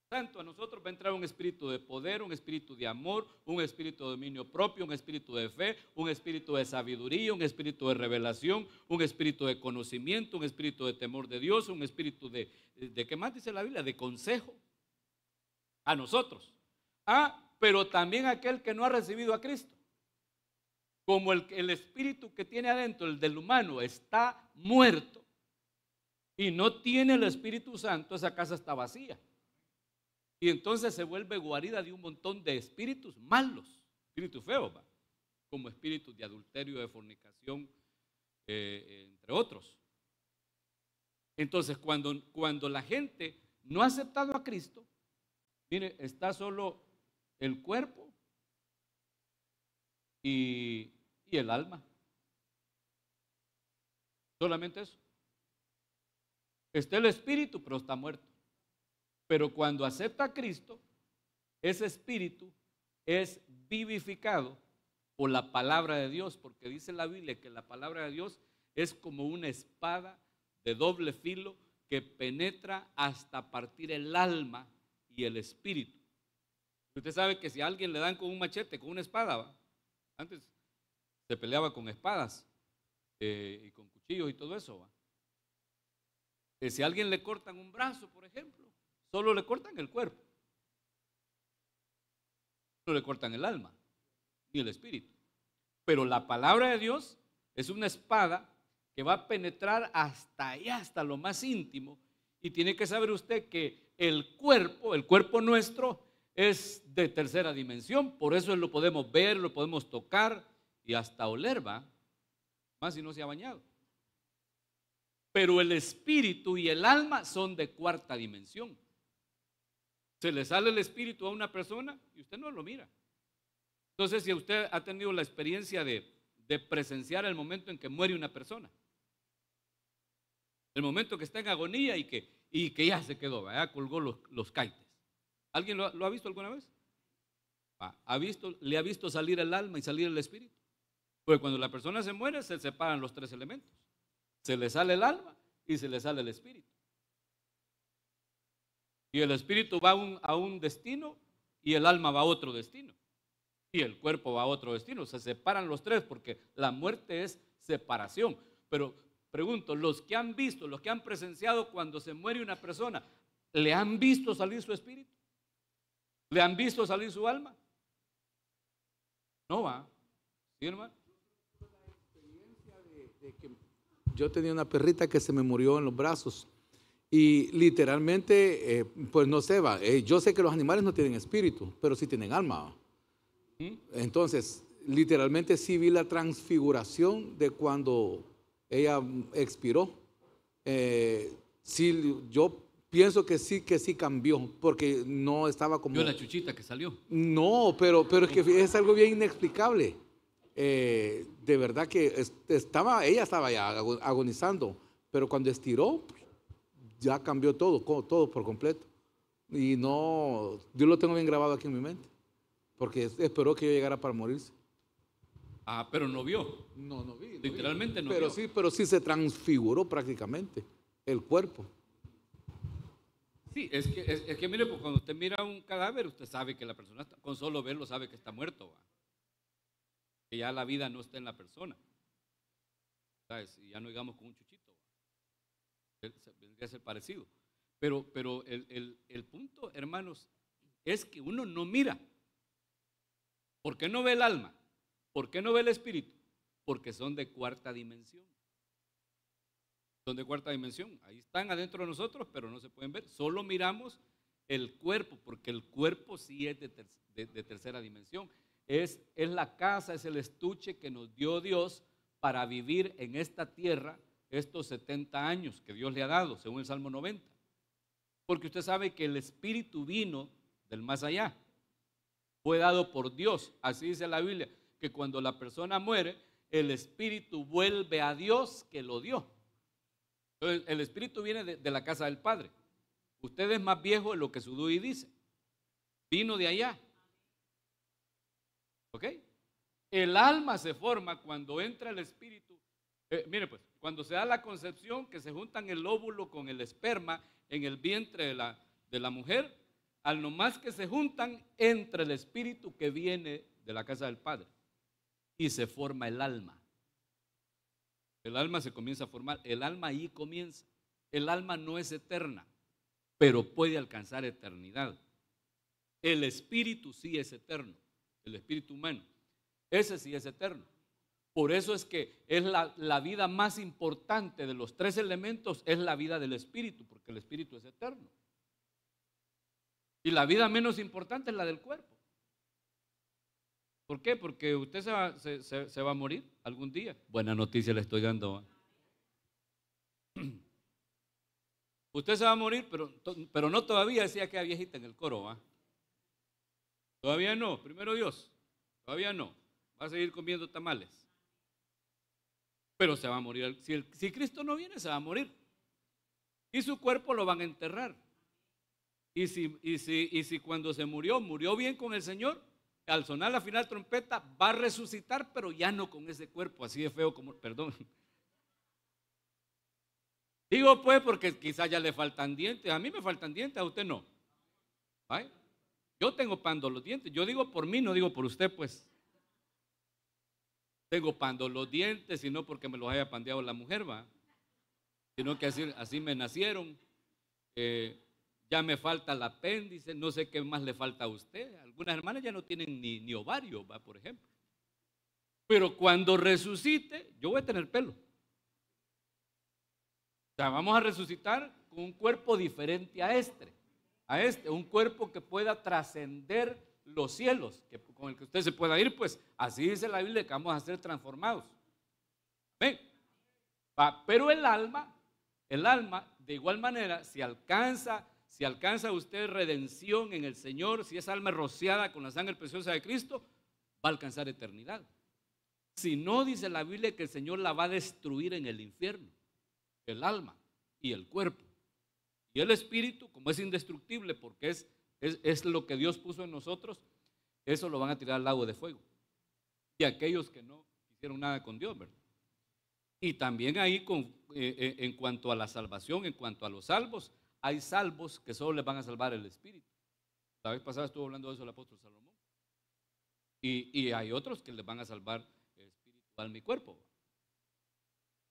Santo a nosotros, va a entrar un espíritu de poder, un espíritu de amor, un espíritu de dominio propio, un espíritu de fe, un espíritu de sabiduría, un espíritu de revelación, un espíritu de conocimiento, un espíritu de temor de Dios, un espíritu de ¿qué más dice la Biblia? De consejo a nosotros. Pero también aquel que no ha recibido a Cristo. Como el espíritu que tiene adentro, el del humano, está muerto y no tiene el Espíritu Santo, esa casa está vacía. Y entonces se vuelve guarida de un montón de espíritus malos, espíritus feos, ¿va? Como espíritus de adulterio, de fornicación, entre otros. Entonces, cuando la gente no ha aceptado a Cristo, mire, está solo el cuerpo y el alma. Solamente eso. Está el espíritu, pero está muerto. Pero cuando acepta a Cristo, ese espíritu es vivificado por la palabra de Dios, porque dice la Biblia que la palabra de Dios es como una espada de doble filo que penetra hasta partir el alma y el espíritu. Usted sabe que si a alguien le dan con un machete, con una espada, ¿va? Antes se peleaba con espadas y con cuchillos y todo eso, ¿va? Si a alguien le cortan un brazo, por ejemplo, solo le cortan el cuerpo, no le cortan el alma ni el espíritu. Pero la palabra de Dios es una espada que va a penetrar hasta allá, hasta lo más íntimo. Y tiene que saber usted que el cuerpo nuestro es de tercera dimensión, por eso lo podemos ver, lo podemos tocar y hasta oler, ¿va? Más si no se ha bañado. Pero el espíritu y el alma son de cuarta dimensión. Se le sale el espíritu a una persona y usted no lo mira. Entonces, si usted ha tenido la experiencia de presenciar el momento en que muere una persona, el momento que está en agonía y que ya se quedó, ya colgó los caites. ¿Alguien lo ha visto alguna vez? ¿Le ha visto salir el alma y salir el espíritu? Porque cuando la persona se muere, se separan los tres elementos. Se le sale el alma y se le sale el espíritu. Y el espíritu va a un destino y el alma va a otro destino. Y el cuerpo va a otro destino. Se separan los tres porque la muerte es separación. Pero pregunto, los que han visto, los que han presenciado cuando se muere una persona, ¿le han visto salir su espíritu? ¿Le han visto salir su alma? No va. ¿Sí, hermano? Yo tenía una perrita que se me murió en los brazos y literalmente, pues no sé, yo sé que los animales no tienen espíritu, pero sí tienen alma. Entonces, literalmente sí vi la transfiguración de cuando ella expiró. Sí, yo pienso que sí cambió, porque no estaba como... ¿Vio la chuchita que salió? No, pero es que es algo bien inexplicable. De verdad que ella estaba ya agonizando, pero cuando estiró, ya cambió todo por completo. Y no, yo lo tengo bien grabado aquí en mi mente, porque esperó que yo llegara para morirse. Ah, pero no vio. No vi. Literalmente no vio. Pero sí se transfiguró prácticamente el cuerpo. Sí, es que mire, pues cuando usted mira un cadáver, usted sabe que la persona, con solo verlo, sabe que está muerto, ¿va? Que ya la vida no está en la persona, ¿sabes? Y ya no digamos con un chuchito, ¿va? Vendría a ser parecido. Pero el punto, hermanos, es que uno no mira. ¿Por qué no ve el alma? ¿Por qué no ve el espíritu? Porque son de cuarta dimensión. Son de cuarta dimensión. Ahí están adentro de nosotros, pero no se pueden ver. Solo miramos el cuerpo, porque el cuerpo sí es de tercera dimensión. Es la casa, es el estuche que nos dio Dios para vivir en esta tierra estos 70 años que Dios le ha dado, según el Salmo 90. Porque usted sabe que el espíritu vino del más allá. Fue dado por Dios. Así dice la Biblia, que cuando la persona muere, el espíritu vuelve a Dios que lo dio. Entonces, el espíritu viene de la casa del Padre. Usted es más viejo de lo que su DUI dice. Vino de allá. ¿Ok? El alma se forma cuando entra el espíritu. Mire pues, cuando se da la concepción, que se juntan el óvulo con el esperma en el vientre de la mujer, al nomás que se juntan, entra el espíritu que viene de la casa del Padre y se forma el alma. El alma se comienza a formar, el alma ahí comienza. El alma no es eterna, pero puede alcanzar eternidad. El espíritu sí es eterno, el espíritu humano, ese sí es eterno. Por eso es que es la vida más importante de los tres elementos, es la vida del espíritu, porque el espíritu es eterno. Y la vida menos importante es la del cuerpo. ¿Por qué? Porque usted se va a morir algún día. Buena noticia le estoy dando. Usted se va a morir, pero no todavía, decía aquella viejita en el coro, ¿va? Todavía no, primero Dios. Todavía no. Va a seguir comiendo tamales. Pero se va a morir. Si Cristo no viene, se va a morir. Y su cuerpo lo van a enterrar. Y si cuando se murió bien con el Señor, al sonar la final trompeta, va a resucitar, pero ya no con ese cuerpo, así de feo como, perdón. Digo pues porque quizás ya le faltan dientes, a mí me faltan dientes, a usted no. ¿Ay? Yo tengo pando los dientes, yo digo por mí, no digo por usted pues. Tengo pando los dientes, y no porque me los haya pandeado la mujer, va, sino que así me nacieron. Ya me falta el apéndice, no sé qué más le falta a usted. Algunas hermanas ya no tienen ni ovario, ¿va? Por ejemplo. Pero cuando resucite, yo voy a tener pelo. O sea, vamos a resucitar con un cuerpo diferente a este. un cuerpo que pueda trascender los cielos, con el que usted se pueda ir, pues así dice la Biblia que vamos a ser transformados. ¿Ven? Pero el alma, de igual manera, si alcanza usted redención en el Señor, si esa alma es rociada con la sangre preciosa de Cristo, va a alcanzar eternidad. Si no, dice la Biblia que el Señor la va a destruir en el infierno, el alma y el cuerpo. Y el espíritu, como es indestructible porque es lo que Dios puso en nosotros, eso lo van a tirar al lago de fuego. Y aquellos que no hicieron nada con Dios, ¿verdad? Y también ahí en cuanto a la salvación, en cuanto a los salvos, hay salvos que solo les van a salvar el espíritu. La vez pasada estuvo hablando de eso el apóstol Salomón. Y hay otros que les van a salvar espíritu, alma y cuerpo.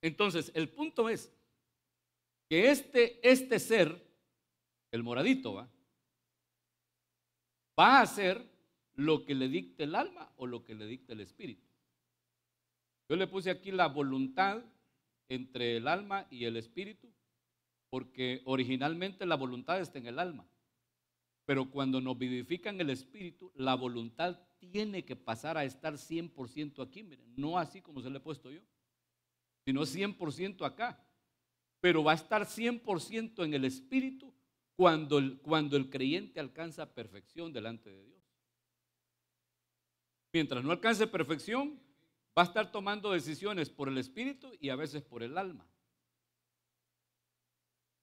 Entonces, el punto es que este ser, el moradito, va a hacer lo que le dicte el alma o lo que le dicte el espíritu. Yo le puse aquí la voluntad entre el alma y el espíritu, porque originalmente la voluntad está en el alma. Pero cuando nos vivifican el espíritu, la voluntad tiene que pasar a estar 100% aquí, miren, no así como se le he puesto yo, sino 100% acá. Pero va a estar 100% en el espíritu cuando el creyente alcanza perfección delante de Dios. Mientras no alcance perfección, va a estar tomando decisiones por el espíritu y a veces por el alma.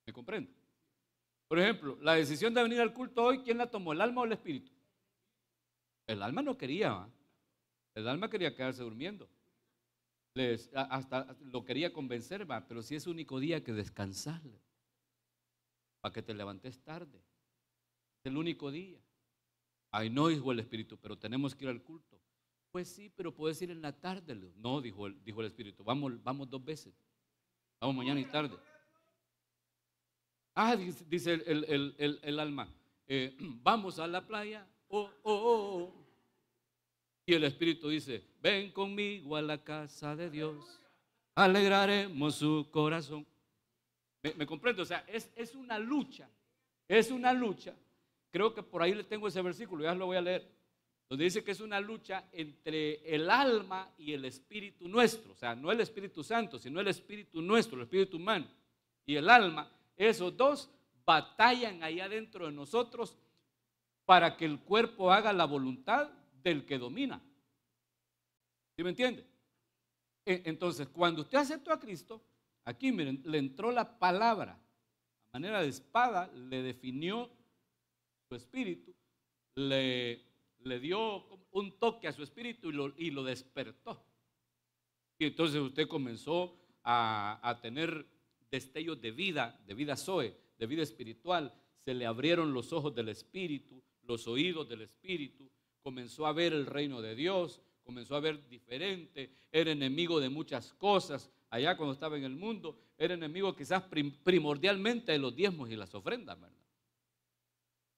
¿Me comprende? Por ejemplo, la decisión de venir al culto hoy, ¿quién la tomó? ¿El alma o el espíritu? El alma no quería, el alma quería quedarse durmiendo. Hasta lo quería convencer, pero si es único día que descansarle, para que te levantes tarde. Es el único día. Ay, no, dijo el espíritu, pero tenemos que ir al culto. Pues sí, pero puedes ir en la tarde. No, dijo el espíritu, vamos 2 veces. Vamos mañana y tarde. Ah, dice el alma, vamos a la playa. Y el espíritu dice, ven conmigo a la casa de Dios, alegraremos su corazón. ¿Me comprende? O sea, es una lucha. Creo que por ahí le tengo ese versículo, ya lo voy a leer, donde dice que es una lucha entre el alma y el espíritu nuestro. O sea, no el Espíritu Santo, sino el espíritu nuestro, el espíritu humano y el alma. Esos dos batallan allá dentro de nosotros para que el cuerpo haga la voluntad del que domina. ¿Sí me entiende? Entonces, cuando usted aceptó a Cristo, aquí miren, le entró la palabra, a manera de espada, le definió su espíritu, le dio un toque a su espíritu y lo despertó. Y entonces usted comenzó a tener destellos de vida Zoe, de vida espiritual. Se le abrieron los ojos del espíritu, los oídos del espíritu, comenzó a ver el reino de Dios, comenzó a ver diferente, era enemigo de muchas cosas. Allá cuando estaba en el mundo, era enemigo quizás primordialmente de los diezmos y las ofrendas, ¿verdad?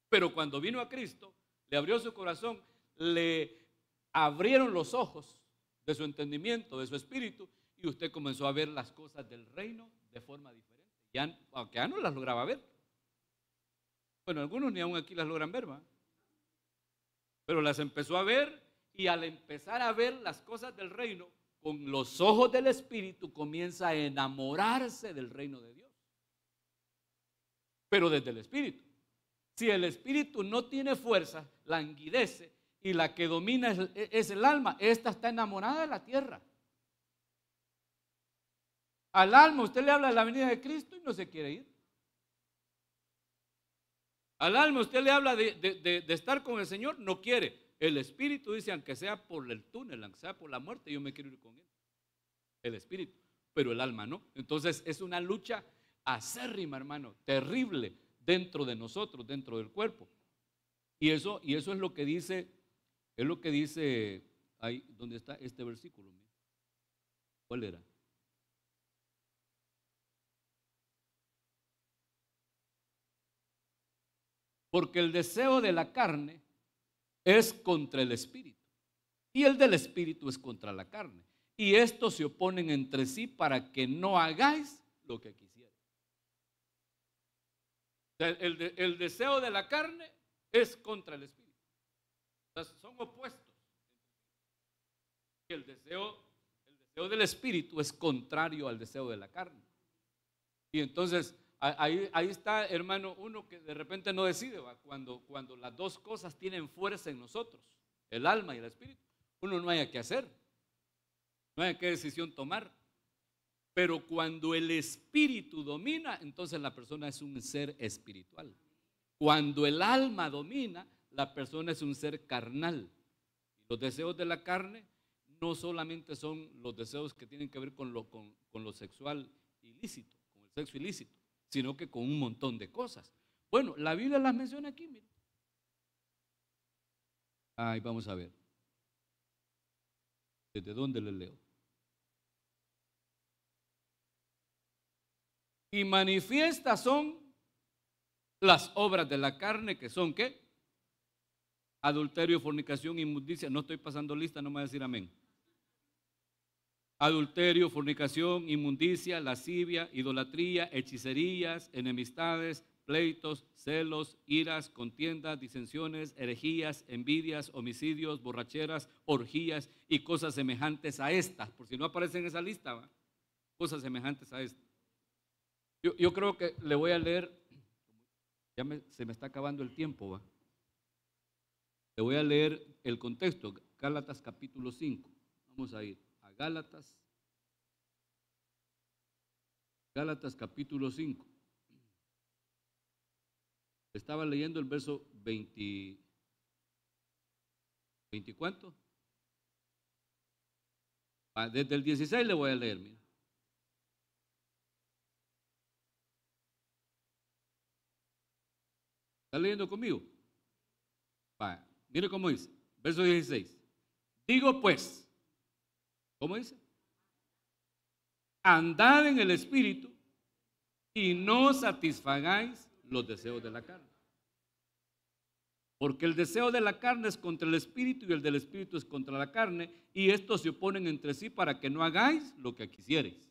Pero cuando vino a Cristo, le abrió su corazón, le abrieron los ojos de su entendimiento, de su espíritu, y usted comenzó a ver las cosas del reino de forma diferente. Aunque ya no las lograba ver. Bueno, algunos ni aún aquí las logran ver, ¿va? Pero las empezó a ver, y al empezar a ver las cosas del reino, con los ojos del espíritu, comienza a enamorarse del reino de Dios. Pero desde el espíritu. Si el espíritu no tiene fuerza, languidece, y la que domina es el alma, esta está enamorada de la tierra. Al alma usted le habla de la venida de Cristo y no se quiere ir. Al alma usted le habla de estar con el Señor, no quiere. El espíritu dice, aunque sea por el túnel, aunque sea por la muerte, yo me quiero ir con él. El espíritu, pero el alma no. Entonces es una lucha acérrima, hermano, terrible dentro de nosotros, dentro del cuerpo. Y eso es lo que dice, ahí donde está este versículo. ¿Cuál era? Porque el deseo de la carne es contra el espíritu, y el del espíritu es contra la carne. Y estos se oponen entre sí para que no hagáis lo que quisierais. O sea, el deseo de la carne es contra el espíritu. O sea, son opuestos. El deseo del espíritu es contrario al deseo de la carne. Y entonces, ahí está, hermano, uno que de repente no decide, ¿va? Cuando las dos cosas tienen fuerza en nosotros, el alma y el espíritu, uno no haya qué hacer, no haya qué decisión tomar. Pero cuando el espíritu domina, entonces la persona es un ser espiritual. Cuando el alma domina, la persona es un ser carnal. Los deseos de la carne no solamente son los deseos que tienen que ver con lo sexual ilícito, con el sexo ilícito, sino que con un montón de cosas. Bueno, la Biblia las menciona aquí, miren. Ahí vamos a ver. ¿Desde dónde les leo? Y manifiestas son las obras de la carne, que son ¿qué? Adulterio, fornicación, inmundicia. No estoy pasando lista, no me voy a decir amén. Adulterio, fornicación, inmundicia, lascivia, idolatría, hechicerías, enemistades, pleitos, celos, iras, contiendas, disensiones, herejías, envidias, homicidios, borracheras, orgías y cosas semejantes a estas. Por si no aparecen en esa lista, ¿va? Cosas semejantes a estas. Yo creo que le voy a leer, se me está acabando el tiempo, ¿va? Le voy a leer el contexto, Gálatas capítulo 5. Vamos a ir a Gálatas capítulo 5. Estaba leyendo el verso 20, ¿20 cuánto? Desde el 16 le voy a leer, mira. ¿Está leyendo conmigo? Mire cómo dice, verso 16. Digo pues, ¿cómo dice? Andad en el espíritu y no satisfagáis los deseos de la carne. Porque el deseo de la carne es contra el espíritu y el del espíritu es contra la carne, y estos se oponen entre sí para que no hagáis lo que quisierais.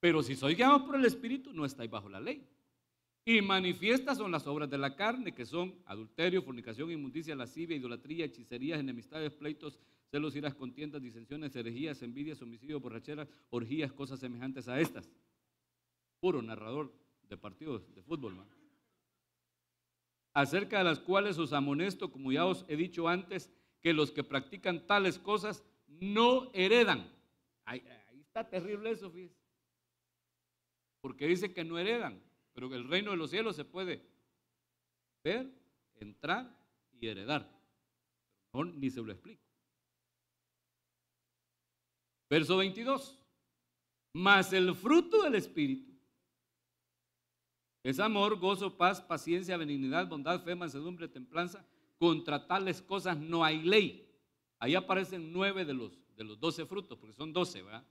Pero si sois guiados por el espíritu, no estáis bajo la ley. Y manifiestas son las obras de la carne, que son adulterio, fornicación, inmundicia, lascivia, idolatría, hechicerías, enemistades, pleitos, celos, iras, contiendas, disensiones, herejías, envidias, homicidios, borracheras, orgías, cosas semejantes a estas. Puro narrador de partidos de fútbol, ¿no? Acerca de las cuales os amonesto, como ya os he dicho antes, que los que practican tales cosas no heredan. Ahí está terrible eso, fíjese. Porque dice que no heredan. Pero que el reino de los cielos se puede ver, entrar y heredar. Mejor ni se lo explico. Verso 22. Mas el fruto del Espíritu es amor, gozo, paz, paciencia, benignidad, bondad, fe, mansedumbre, templanza. Contra tales cosas no hay ley. Ahí aparecen 9 de los 12 frutos, porque son 12, ¿verdad?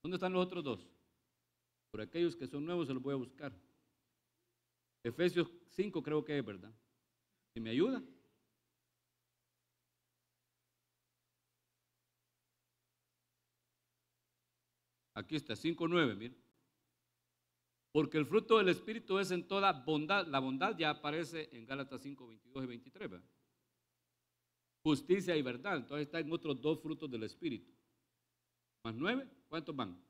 ¿Dónde están los otros 2? Por aquellos que son nuevos se los voy a buscar. Efesios 5 creo que es, ¿verdad? ¿Si me ayuda? Aquí está, 5:9, miren. Porque el fruto del Espíritu es en toda bondad. La bondad ya aparece en Gálatas 5, 22 y 23, ¿verdad? Justicia y verdad. Entonces está en otros 2 frutos del Espíritu. Más 9, ¿cuántos van?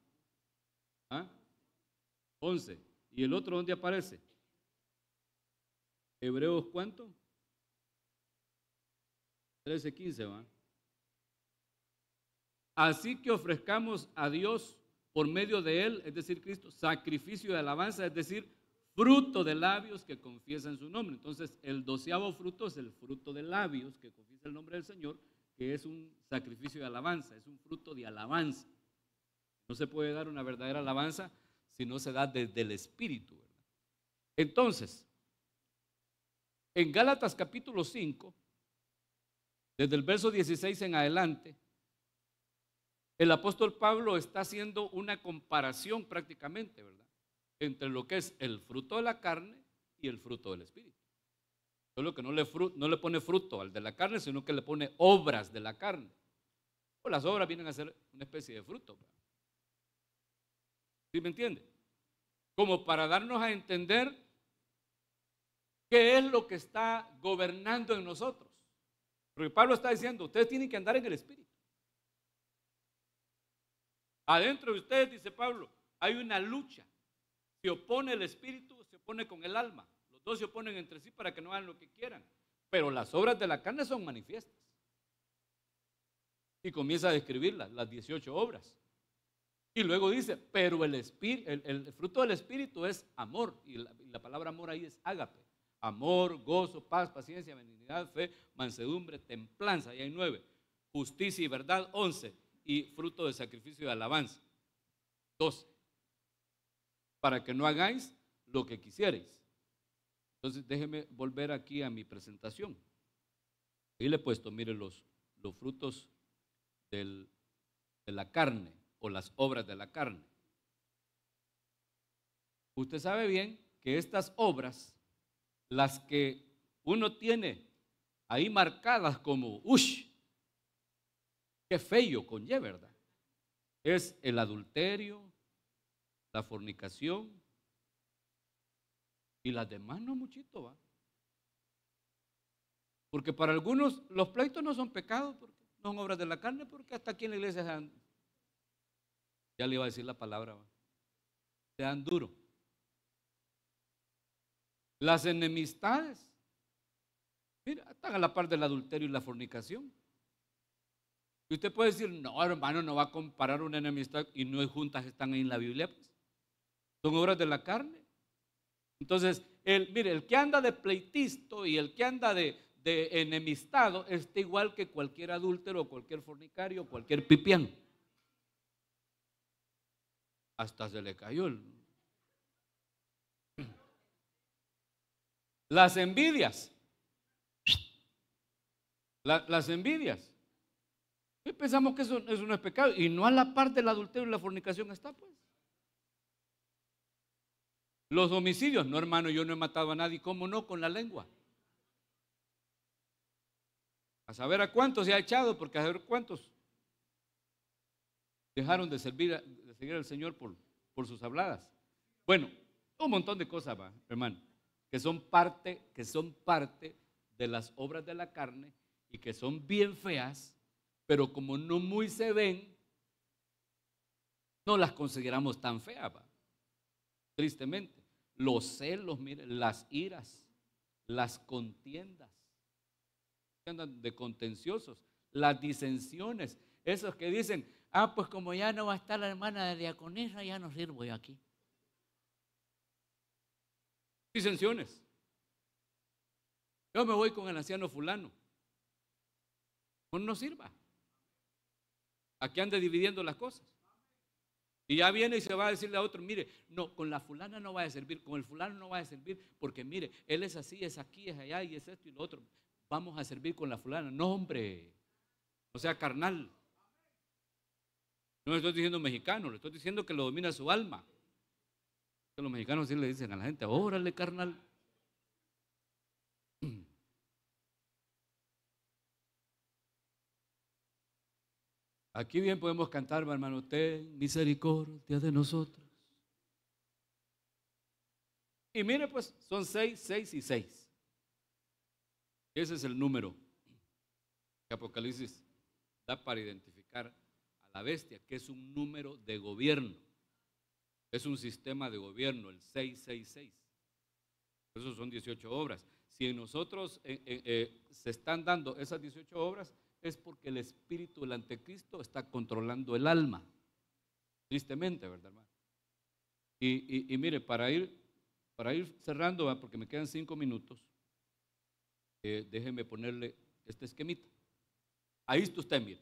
11. ¿Y el otro dónde aparece? Hebreos, ¿cuánto? 13, 15, ¿va? Así que ofrezcamos a Dios por medio de Él, es decir, Cristo, sacrificio de alabanza, es decir, fruto de labios que confiesan su nombre. Entonces, el 12º fruto es el fruto de labios que confiesa el nombre del Señor, que es un sacrificio de alabanza, es un fruto de alabanza. No se puede dar una verdadera alabanza si no se da desde el Espíritu, ¿verdad? Entonces, en Gálatas capítulo 5, desde el verso 16 en adelante, el apóstol Pablo está haciendo una comparación prácticamente, ¿verdad?, entre lo que es el fruto de la carne y el fruto del Espíritu. Solo que no le pone fruto al de la carne, sino que le pone obras de la carne. O las obras vienen a ser una especie de fruto, ¿verdad? ¿Sí me entiende? Como para darnos a entender ¿Qué es lo que está gobernando en nosotros? Porque Pablo está diciendo, ustedes tienen que andar en el Espíritu. Adentro de ustedes, dice Pablo, hay una lucha. Se opone el Espíritu, se opone con el alma. Los dos se oponen entre sí para que no hagan lo que quieran. Pero las obras de la carne son manifiestas. Y comienza a describirlas, las 18 obras. Y luego dice, pero el fruto del Espíritu es amor. Y la palabra amor ahí es ágape. Amor, gozo, paz, paciencia, benignidad, fe, mansedumbre, templanza. Y hay 9. Justicia y verdad, 11. Y fruto de sacrificio y de alabanza, 12. Para que no hagáis lo que quisierais. Entonces déjeme volver aquí a mi presentación. Ahí le he puesto, mire, los frutos de la carne o las obras de la carne. Usted sabe bien que estas obras, las que uno tiene ahí marcadas como, ¡ush! ¡Qué feo conlleva, verdad! Es el adulterio, la fornicación y las demás no muchito, va. Porque para algunos los pleitos no son pecados, porque no son obras de la carne, porque hasta aquí en la iglesia ya le iba a decir la palabra, va, se dan duro. Las enemistades, mira, están a la par del adulterio y la fornicación. Y usted puede decir, no, hermano, no va a comparar una enemistad y no es juntas, están ahí en la Biblia, pues. Son obras de la carne. Entonces, mire, el que anda de pleitisto y el que anda de enemistado está igual que cualquier adúltero, cualquier fornicario, cualquier pipián. Hasta se le cayó Las envidias. Las envidias. Y pensamos que eso no es pecado. Y no a la par del adulterio y la fornicación está, pues. Los homicidios. No, hermano, yo no he matado a nadie. ¿Cómo no? Con la lengua. A saber a cuántos se ha echado, porque a saber cuántos dejaron de seguir al Señor por sus habladas. Bueno, un montón de cosas, va, hermano, que son parte de las obras de la carne y que son bien feas, pero como no muy se ven, no las consideramos tan feas, va. Tristemente. Los celos, miren, las iras, las contiendas, que andan de contenciosos, las disensiones, esos que dicen, pues como ya no va a estar la hermana de diaconisa, ya no sirvo yo aquí. Disensiones. Yo me voy con el anciano fulano. Pues no sirva. Aquí ande dividiendo las cosas. Y ya viene y se va a decirle a otro, mire, no, con la fulana no va a servir, con el fulano no va a servir, porque mire, él es así, es aquí, es allá, y es esto y lo otro. Vamos a servir con la fulana. No, hombre, no sea carnal. No le estoy diciendo mexicano, le estoy diciendo que lo domina su alma. Los mexicanos sí le dicen a la gente, órale, carnal. Aquí bien podemos cantar, hermano, ten misericordia de nosotros. Y mire, pues, son 6, 6 y 6. Ese es el número que Apocalipsis da para identificar a la bestia, que es un número de gobierno. Es un sistema de gobierno, el 666. Esos son 18 obras. Si en nosotros se están dando esas 18 obras, es porque el espíritu del anticristo está controlando el alma. Tristemente, ¿verdad, hermano? Y mire, para ir cerrando, porque me quedan 5 minutos, déjeme ponerle este esquemita. Ahí está usted, mire.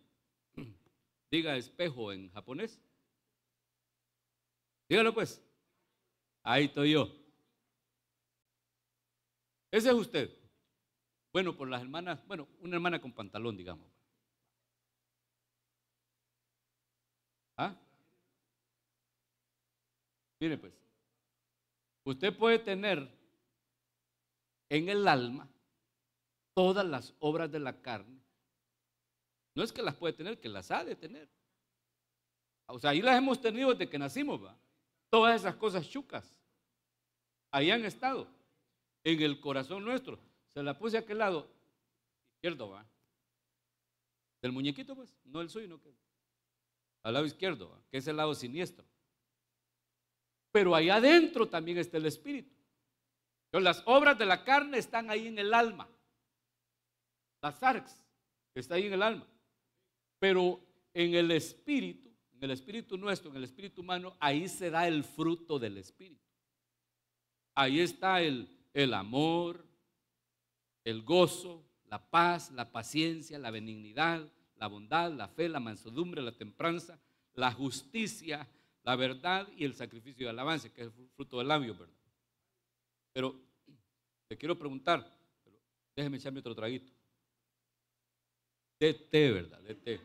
Diga espejo en japonés. Dígalo pues. Ahí estoy yo. Ese es usted. Bueno, por las hermanas, bueno, una hermana con pantalón, digamos. ¿Ah? Mire pues, usted puede tener en el alma todas las obras de la carne. No es que las puede tener, que las ha de tener. O sea, ahí las hemos tenido desde que nacimos, ¿va? Todas esas cosas chucas, ahí han estado. en el corazón nuestro. Se la puse a aquel lado izquierdo, ¿va? Del muñequito, pues, no el suyo, no que al lado izquierdo, ¿va? Que es el lado siniestro. Pero ahí adentro también está el espíritu. Entonces, las obras de la carne están ahí en el alma. Las sarx está ahí en el alma. Pero en el espíritu nuestro, en el espíritu humano, ahí se da el fruto del espíritu. Ahí está el amor, el gozo, la paz, la paciencia, la benignidad, la bondad, la fe, la mansedumbre, la templanza, la justicia, la verdad y el sacrificio de alabanza, que es el fruto del labio, ¿verdad? Pero le quiero preguntar, déjeme echarme otro traguito. De té, ¿verdad? De té.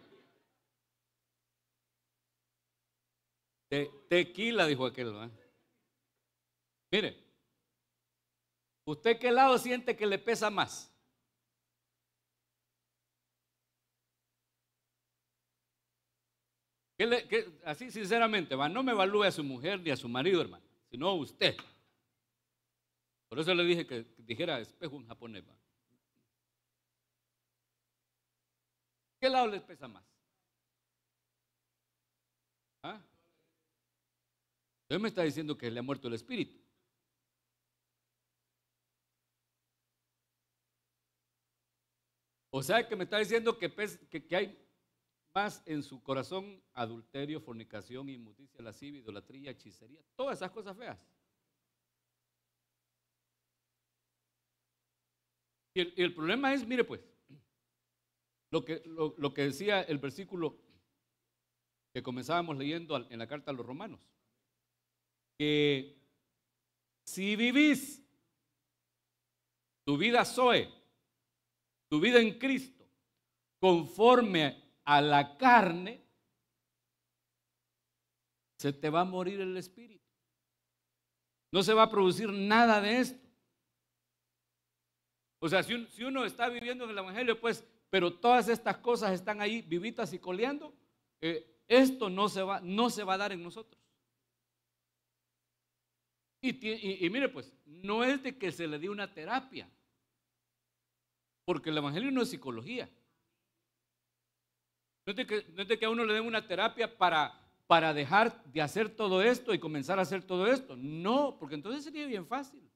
Tequila, dijo aquel, ¿verdad? Mire, ¿usted qué lado siente que le pesa más? Así sinceramente, ¿va? No me evalúe a su mujer ni a su marido, hermano, sino a usted. Por eso le dije que dijera espejo en japonés, ¿va? ¿Qué lado les pesa más? ¿Ah? Usted me está diciendo que le ha muerto el espíritu. O sea que me está diciendo que hay más en su corazón adulterio, fornicación, inmundicia, lascivia, idolatría, hechicería, todas esas cosas feas. Y el problema es, mire pues, lo que decía el versículo que comenzábamos leyendo en la carta a los romanos, que si vivís tu vida Zoe, tu vida en Cristo, conforme a la carne, se te va a morir el espíritu. No se va a producir nada de esto. O sea, si uno está viviendo en el evangelio, pues, pero todas estas cosas están ahí vivitas y coleando, esto no se va a dar en nosotros. Y mire, pues, no es de que se le dé una terapia, porque el evangelio no es psicología. No es de que a uno le den una terapia para dejar de hacer todo esto y comenzar a hacer todo esto. No, porque entonces sería bien fácil.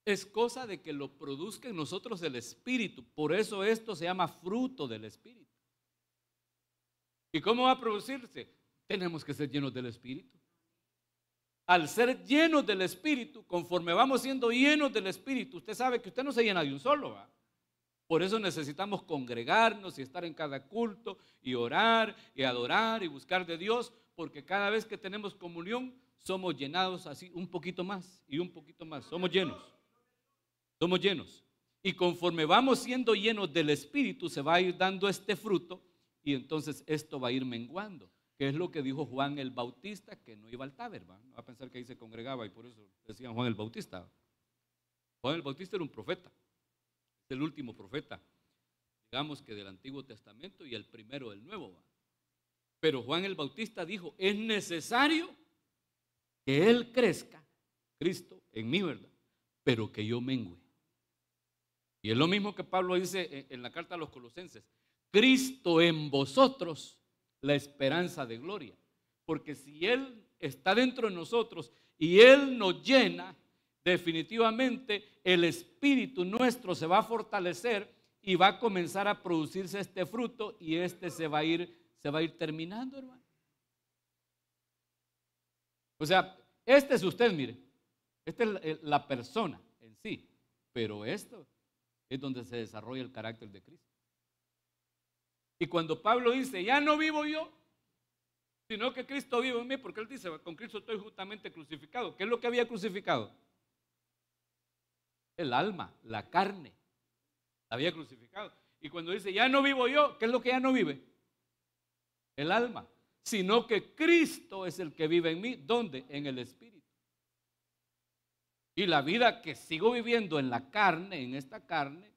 Es cosa de que lo produzca en nosotros el Espíritu. Por eso esto se llama fruto del Espíritu. ¿Y cómo va a producirse? Tenemos que ser llenos del Espíritu. Al ser llenos del Espíritu, conforme vamos siendo llenos del Espíritu, usted sabe que usted no se llena de un solo, ¿va? Por eso necesitamos congregarnos y estar en cada culto y orar y adorar y buscar de Dios, porque cada vez que tenemos comunión somos llenados así un poquito más y un poquito más. Somos llenos. Somos llenos. Y conforme vamos siendo llenos del Espíritu, se va a ir dando este fruto y entonces esto va a ir menguando, que es lo que dijo Juan el Bautista, que no iba al Taber, ¿va? No va a pensar que ahí se congregaba y por eso decían Juan el Bautista. Juan el Bautista era un profeta. Es el último profeta, digamos que del Antiguo Testamento y el primero del Nuevo. ¿Va? Pero Juan el Bautista dijo, es necesario que Él crezca, Cristo, en mí, ¿verdad? Pero que yo mengüe. Y es lo mismo que Pablo dice en la carta a los Colosenses, Cristo en vosotros, la esperanza de gloria. Porque si Él está dentro de nosotros y Él nos llena, definitivamente el espíritu nuestro se va a fortalecer y va a comenzar a producirse este fruto y este se va a ir terminando, hermano. O sea, este es usted, mire, esta es la persona en sí, pero esto es donde se desarrolla el carácter de Cristo. Y cuando Pablo dice, ya no vivo yo, sino que Cristo vive en mí, porque él dice, con Cristo estoy justamente crucificado. ¿Qué es lo que había crucificado? El alma, la carne, la había crucificado. Y cuando dice, ya no vivo yo, ¿qué es lo que ya no vive? El alma, sino que Cristo es el que vive en mí. ¿Dónde? En el Espíritu. Y la vida que sigo viviendo en la carne, en esta carne,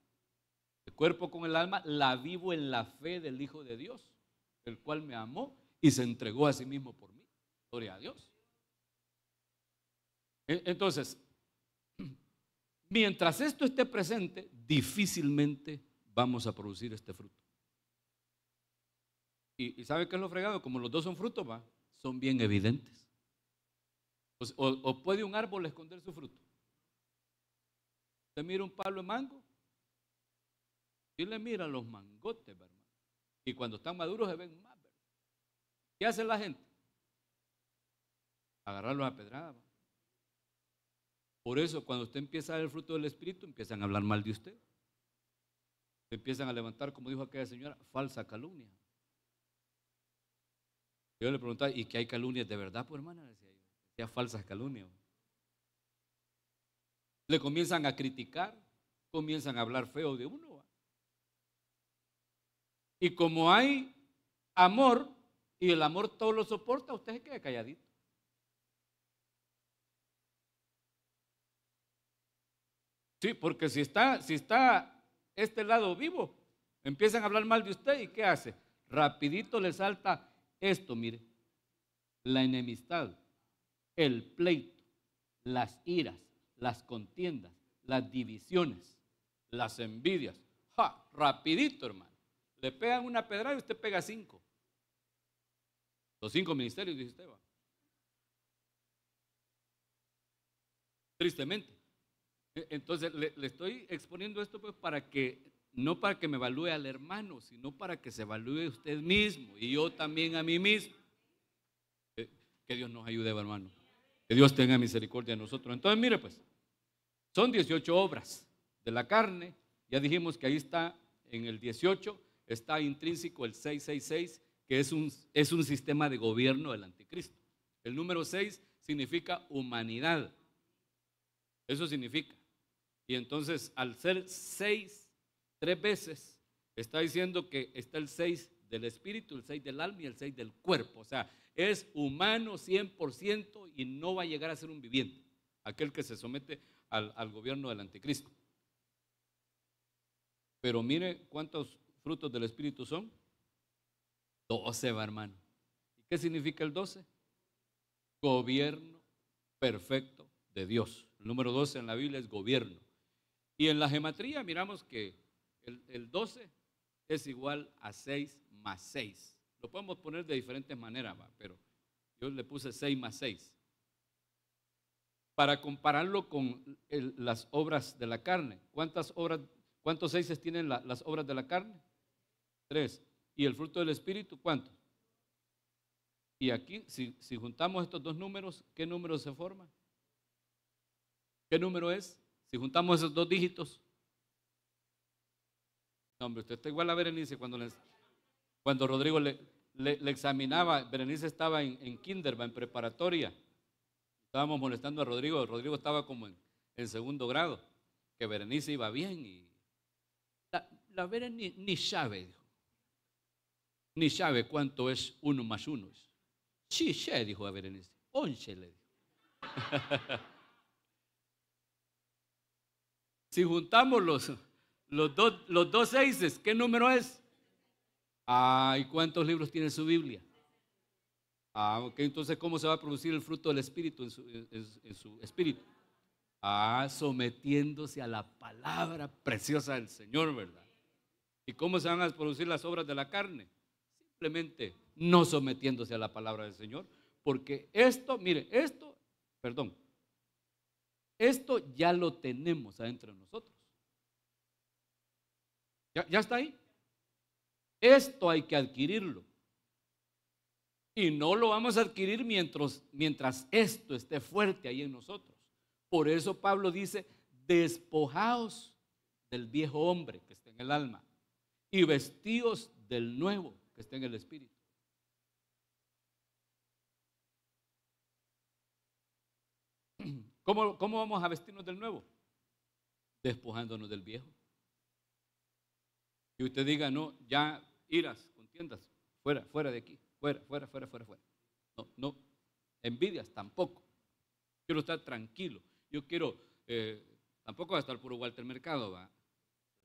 el cuerpo con el alma, la vivo en la fe del Hijo de Dios, el cual me amó y se entregó a sí mismo por mí. Gloria a Dios. Entonces, Mientras esto esté presente, difícilmente vamos a producir este fruto. ¿Y sabe qué es lo fregado? Como los dos son frutos, ¿va? Son bien evidentes. O puede un árbol esconder su fruto. Usted mira un palo de mango y le mira los mangotes, ¿verdad? Y cuando están maduros se ven más, ¿verdad? ¿Qué hace la gente? Agarrarlos a pedrada, ¿va? Por eso, cuando usted empieza a ver el fruto del Espíritu, empiezan a hablar mal de usted. Empiezan a levantar, como dijo aquella señora, falsa calumnia. Yo le preguntaba, ¿y qué hay calumnias de verdad, pues, hermana? Decía falsas calumnias. Le comienzan a criticar, comienzan a hablar feo de uno, ¿va? Y como hay amor, y el amor todo lo soporta, usted se queda calladito. Sí, porque si está este lado vivo, empiezan a hablar mal de usted, ¿y qué hace? Rapidito le salta esto, mire, la enemistad, el pleito, las iras, las contiendas, las divisiones, las envidias. ¡Ja! Rapidito, hermano. Le pegan una pedrada y usted pega 5. Los 5 ministerios, dice usted, va. Tristemente. Entonces, le estoy exponiendo esto pues no para que me evalúe al hermano, sino para que se evalúe usted mismo y yo también a mí mismo. Que Dios nos ayude, hermano. Que Dios tenga misericordia de nosotros. Entonces, mire pues, son 18 obras de la carne. Ya dijimos que ahí está, en el 18, está intrínseco el 666, que es un sistema de gobierno del anticristo. El número 6 significa humanidad. Eso significa. Y entonces, al ser 6, 3 veces, está diciendo que está el 6 del espíritu, el 6 del alma y el 6 del cuerpo. O sea, es humano 100% y no va a llegar a ser un viviente, aquel que se somete al gobierno del anticristo. Pero mire cuántos frutos del espíritu son. 12, va, hermano. ¿Y qué significa el 12? Gobierno perfecto de Dios. El número 12 en la Biblia es gobierno. Y en la gematría miramos que el 12 es igual a 6 más 6. Lo podemos poner de diferentes maneras, ¿va? Pero yo le puse 6 más 6. Para compararlo con las obras de la carne. ¿Cuántos 6 tienen las obras de la carne? 3. ¿Y el fruto del espíritu cuánto? Y aquí, si juntamos estos dos números, ¿qué número se forma? ¿Qué número es? Si juntamos esos dos dígitos. No, hombre, usted está igual a Berenice cuando Rodrigo le examinaba. Berenice estaba en kinder, en preparatoria. Estábamos molestando a Rodrigo. Rodrigo estaba como en segundo grado. Que Berenice iba bien y la Berenice ni sabe, dijo. Ni sabe cuánto es 1 más 1. Sí, dijo a Berenice. 11 le dijo. Si juntamos los dos 6, ¿qué número es? ¿Y cuántos libros tiene su Biblia? Ok, entonces ¿cómo se va a producir el fruto del Espíritu en su espíritu? Sometiéndose a la palabra preciosa del Señor, ¿verdad? ¿Y cómo se van a producir las obras de la carne? Simplemente no sometiéndose a la palabra del Señor, porque esto ya lo tenemos adentro de nosotros. Ya está ahí. Esto hay que adquirirlo. Y no lo vamos a adquirir mientras esto esté fuerte ahí en nosotros. Por eso Pablo dice, despojaos del viejo hombre que está en el alma y vestíos del nuevo que está en el espíritu. ¿Cómo vamos a vestirnos del nuevo? Despojándonos del viejo. Y usted diga, no, ya iras, contiendas, fuera de aquí, fuera. No, envidias tampoco. Quiero estar tranquilo. Yo quiero, tampoco va a estar puro Walter Mercado, va.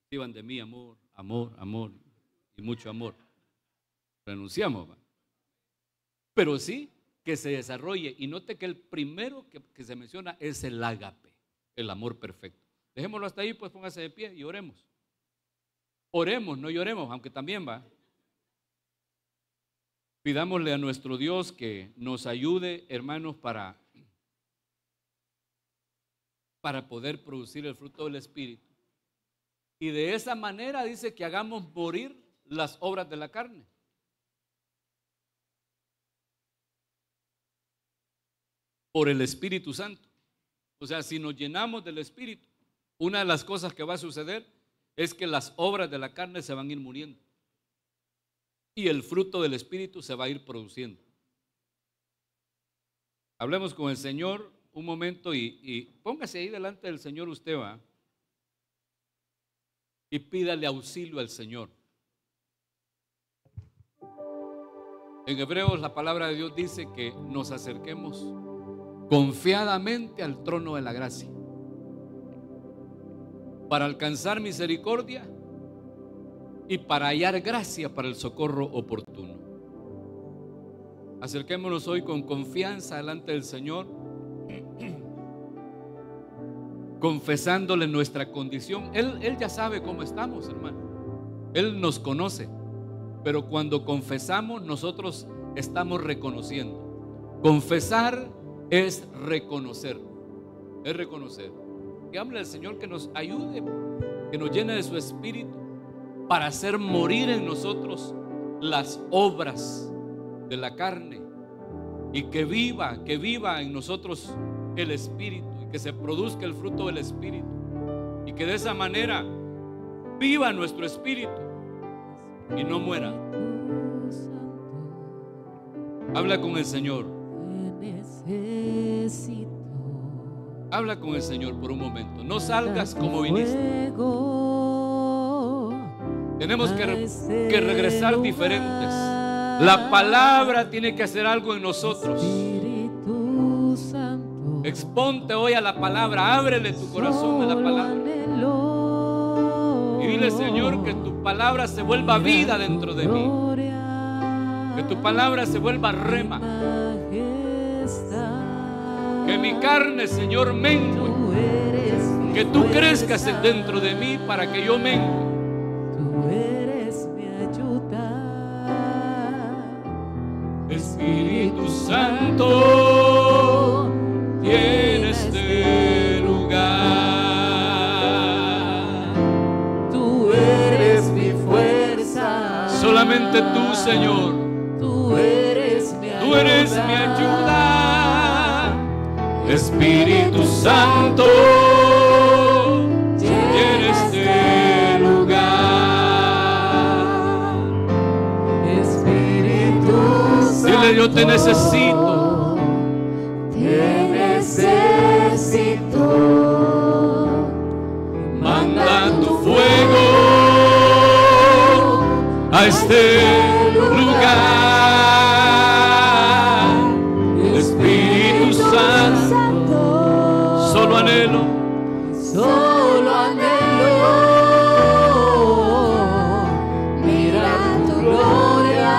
Reciban de mí amor y mucho amor. Renunciamos, va. Pero sí que se desarrolle. Y note que el primero que se menciona es el ágape, el amor perfecto. Dejémoslo hasta ahí, pues póngase de pie y oremos. Oremos, no lloremos, aunque también va. Pidámosle a nuestro Dios que nos ayude, hermanos, para poder producir el fruto del Espíritu. Y de esa manera dice que hagamos morir las obras de la carne. Por el Espíritu Santo. O sea, si nos llenamos del Espíritu, una de las cosas que va a suceder es que las obras de la carne se van a ir muriendo y el fruto del Espíritu se va a ir produciendo. Hablemos con el Señor un momento y póngase ahí delante del Señor usted, va, y pídale auxilio al Señor. En Hebreos la palabra de Dios dice que nos acerquemos confiadamente al trono de la gracia para alcanzar misericordia y para hallar gracia para el socorro oportuno. Acerquémonos hoy con confianza delante del Señor, confesándole nuestra condición. Él ya sabe cómo estamos, hermano. Él nos conoce, pero cuando confesamos nosotros estamos reconociendo. Confesar es reconocer, es reconocer. Que hable al Señor que nos ayude, que nos llene de su Espíritu para hacer morir en nosotros las obras de la carne y que viva en nosotros el Espíritu y que se produzca el fruto del Espíritu y que de esa manera viva nuestro espíritu y no muera. Habla con el Señor. Habla con el Señor por un momento. No salgas como viniste. Tenemos que regresar diferentes. La palabra tiene que hacer algo en nosotros. Exponte hoy a la palabra. Ábrele tu corazón a la palabra. Y dile, Señor, que tu palabra se vuelva vida dentro de mí. Que tu palabra se vuelva rema. Que mi carne, Señor, mengue. Que tú crezcas dentro de mí para que yo mengue. Tú eres mi ayuda. Espíritu Santo, llena este lugar. Tú eres mi fuerza. Solamente tú, Señor. Tú eres mi ayuda. Tú eres mi ayuda. Espíritu Santo, llena este lugar. Espíritu Santo, Dile, yo te necesito. Te necesito. Manda tu fuego a este lugar. Espíritu Santo, solo anhelo mirar tu gloria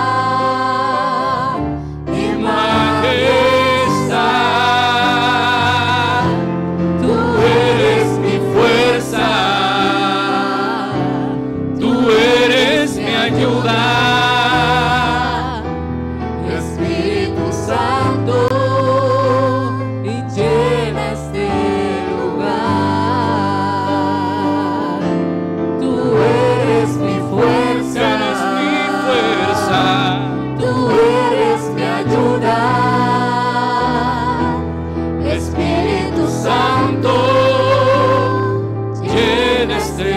y majestad. Tú eres mi fuerza, tú eres mi ayuda. Espíritu Santo, y llena este lugar. Tú eres mi fuerza, Eres mi fuerza. tú eres mi ayuda. Espíritu Santo, Llena este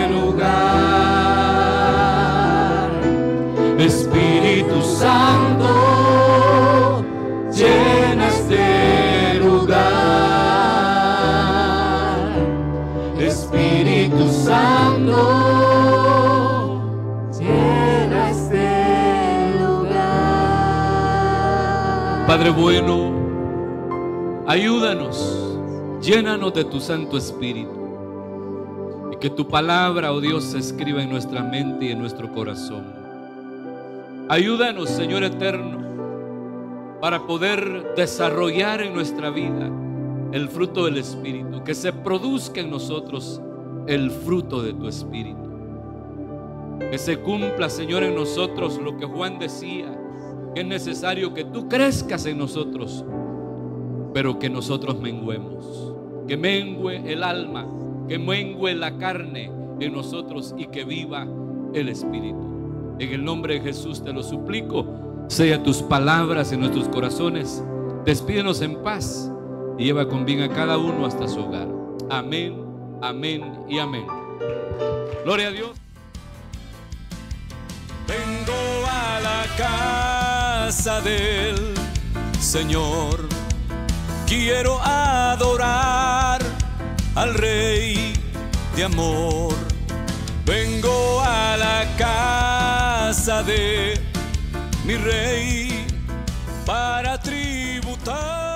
lugar. Espíritu Santo, llena este lugar. Espíritu Santo, llena este lugar. Padre bueno, ayúdanos, llénanos de tu Santo Espíritu y que tu palabra, oh Dios, se escriba en nuestra mente y en nuestro corazón. Ayúdanos, Señor eterno, para poder desarrollar en nuestra vida el fruto del Espíritu, que se produzca en nosotros el fruto de tu Espíritu. Que se cumpla, Señor, en nosotros lo que Juan decía, que es necesario que tú crezcas en nosotros, pero que nosotros menguemos. Que mengue el alma, que mengue la carne en nosotros y que viva el Espíritu. En el nombre de Jesús te lo suplico, sea tus palabras en nuestros corazones. Despídenos en paz y lleva con bien a cada uno hasta su hogar. Amén, amén y amén. Gloria a Dios. Vengo a la casa del Señor, quiero adorar al Rey de amor. Vengo a la casa de mi Rey para tributar.